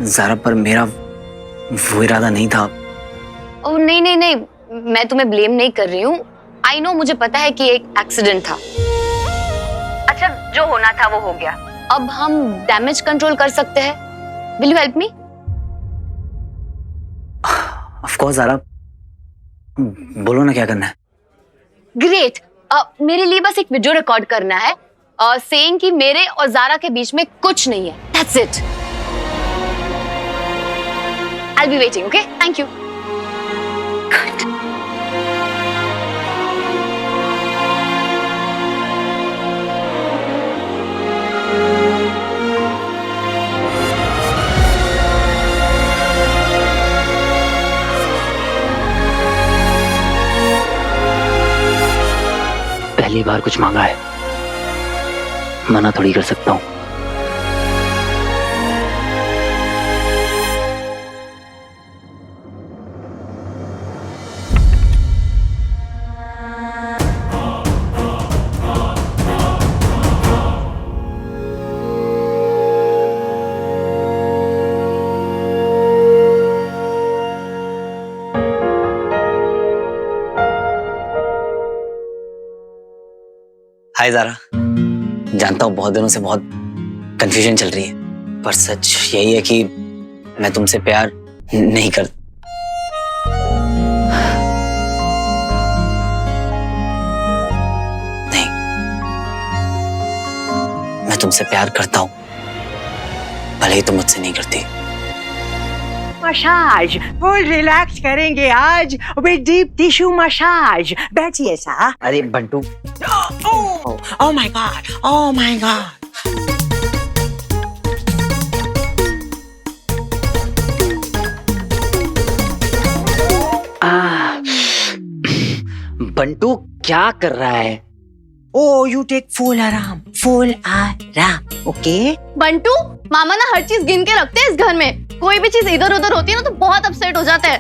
ज़ारा, पर मेरा वो इरादा नहीं था। ओह नहीं, मैं तुम्हें ब्लेम नहीं कर रही हूँ। आई नो, मुझे पता है कि एक एक्सीडेंट था। अच्छा, जो होना था वो हो गया। अब हम डैमेज कंट्रोल कर सकते हैं। Will you help me? Of course Zara, बोलो ना क्या करना है। ग्रेट। मेरे लिए बस एक वीडियो रिकॉर्ड करना है सेइंग कि मेरे और ज़ारा के बीच में कुछ नहीं है। That's it. I will be waiting, okay? Thank you. पहली बार कुछ मांगा है, मना थोड़ी कर सकता हूँ। हाय ज़ारा, जानता हूँ बहुत दिनों से बहुत कंफ्यूजन चल रही है, पर सच यही है कि मैं तुमसे प्यार नहीं कर। नहीं, मैं तुमसे प्यार करता हूँ, भले ही तुम मुझसे नहीं करती। मसाज फुल रिलैक्स करेंगे आज विद डीप टिश्यू मसाज। बैठिए सा। अरे Bantu, oh my God, oh my God. Bantu क्या कर रहा है? Oh, you take full आराम, full आराम, ओके? बंटू, मामा ना हर चीज गिन के रखते हैं इस घर में। कोई भी चीज इधर उधर होती है ना तो बहुत अपसेट हो जाता है।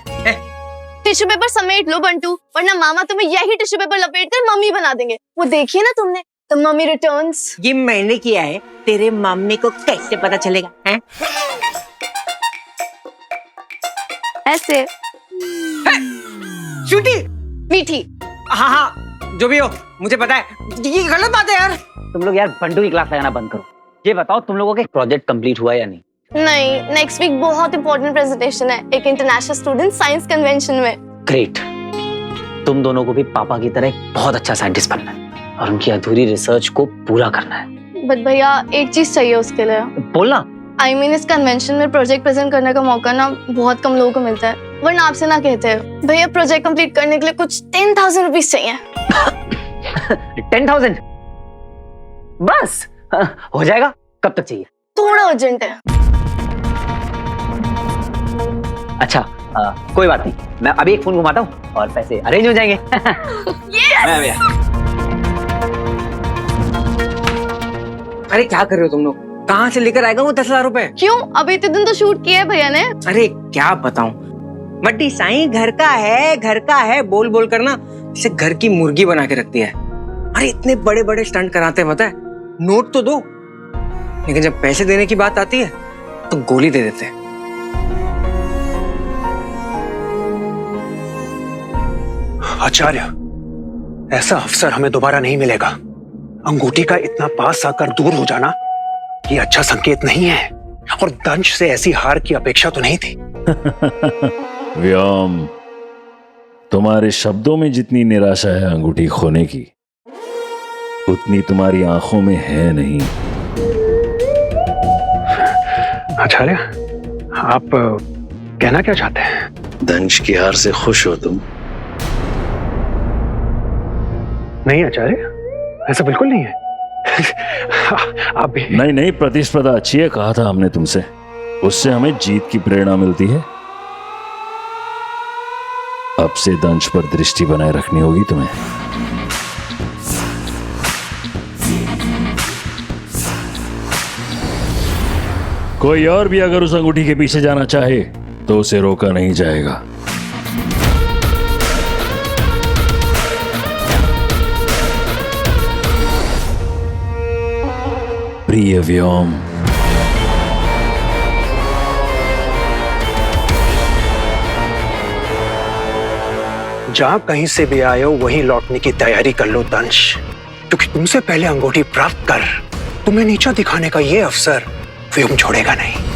टिश्यू पेपर समेट लो बंटू, वरना मामा तुम्हें यही टिश्यू पेपर लपेट कर मम्मी बना देंगे। वो देखिए ना तुमने, द मम्मी रिटर्न्स। ये मैंने किया है, तेरे मम्मी को कैसे पता चलेगा? हैं? ऐसे छुट्टी मीठी। हाँ, जो भी हो, मुझे पता है ये गलत बात है यार। तुम लोग यार बंटू की क्लास लगाना बंद करो। ये बताओ, तुम लोगों के प्रोजेक्ट कंप्लीट हुआ या नहीं? नहीं, नेक्स्ट वीक बहुत इंपॉर्टेंट प्रेजेंटेशन है एक इंटरनेशनल स्टूडेंट साइंस कन्वेंशन में। ग्रेट। तुम दोनों को भी पापा की तरह एक बहुत अच्छा साइंटिस्ट बनना है और उनकी अधूरी रिसर्च को पूरा करना है। बट भैया, एक चीज चाहिए उसके लिए। बोलना। I mean, इस कन्वेंशन में प्रोजेक्ट प्रेजेंट करने का मौका ना बहुत कम लोगों को मिलता है, वरना आपसे ना कहते हैं भैया प्रोजेक्ट कंप्लीट करने के लिए कुछ 10,000 रुपीज चाहिए। 10,000 बस? हो जाएगा। कब तक चाहिए? थोड़ा अर्जेंट है। अच्छा, कोई बात नहीं, मैं अभी एक फोन घुमाता हूँ और पैसे अरेंज हो जाएंगे। yes! अरे क्या कर रहे हो तुम लोग? कहाँ से लेकर आएगा वो 10,000 रुपए? क्यों? अभी इतने दिन तो शूट किया है भैया ने। अरे क्या बताऊं, मट्टी साईं घर का है बोल बोल कर ना इसे घर की मुर्गी बना के रखती है। अरे इतने बड़े बड़े स्टंट कराते हैं, पता है? नोट तो दो, लेकिन जब पैसे देने की बात आती है तो गोली दे देते हैं। आचार्य, ऐसा अवसर हमें दोबारा नहीं मिलेगा। अंगूठी का इतना पास आकर दूर हो जाना ये अच्छा संकेत नहीं है, और दंश से ऐसी हार की अपेक्षा तो नहीं थी। व्योम, तुम्हारे शब्दों में जितनी निराशा है अंगूठी खोने की, उतनी तुम्हारी आंखों में है नहीं। आचार्य, आप कहना क्या चाहते हैं? दंश की हार से खुश हो तुम? नहीं आचार्य, ऐसा बिल्कुल नहीं है। आप भी नहीं नहीं, प्रतिस्पर्धा अच्छी है, कहा था हमने तुमसे, उससे हमें जीत की प्रेरणा मिलती है। अब से दंश पर दृष्टि बनाए रखनी होगी तुम्हें। कोई और भी अगर उस अंगूठी के पीछे जाना चाहे तो उसे रोका नहीं जाएगा। प्रिय व्योम, जहां कहीं से भी आए हो वहीं लौटने की तैयारी कर लो दंश, क्योंकि तुमसे पहले अंगूठी प्राप्त कर तुम्हें नीचा दिखाने का ये अवसर व्योम छोड़ेगा नहीं।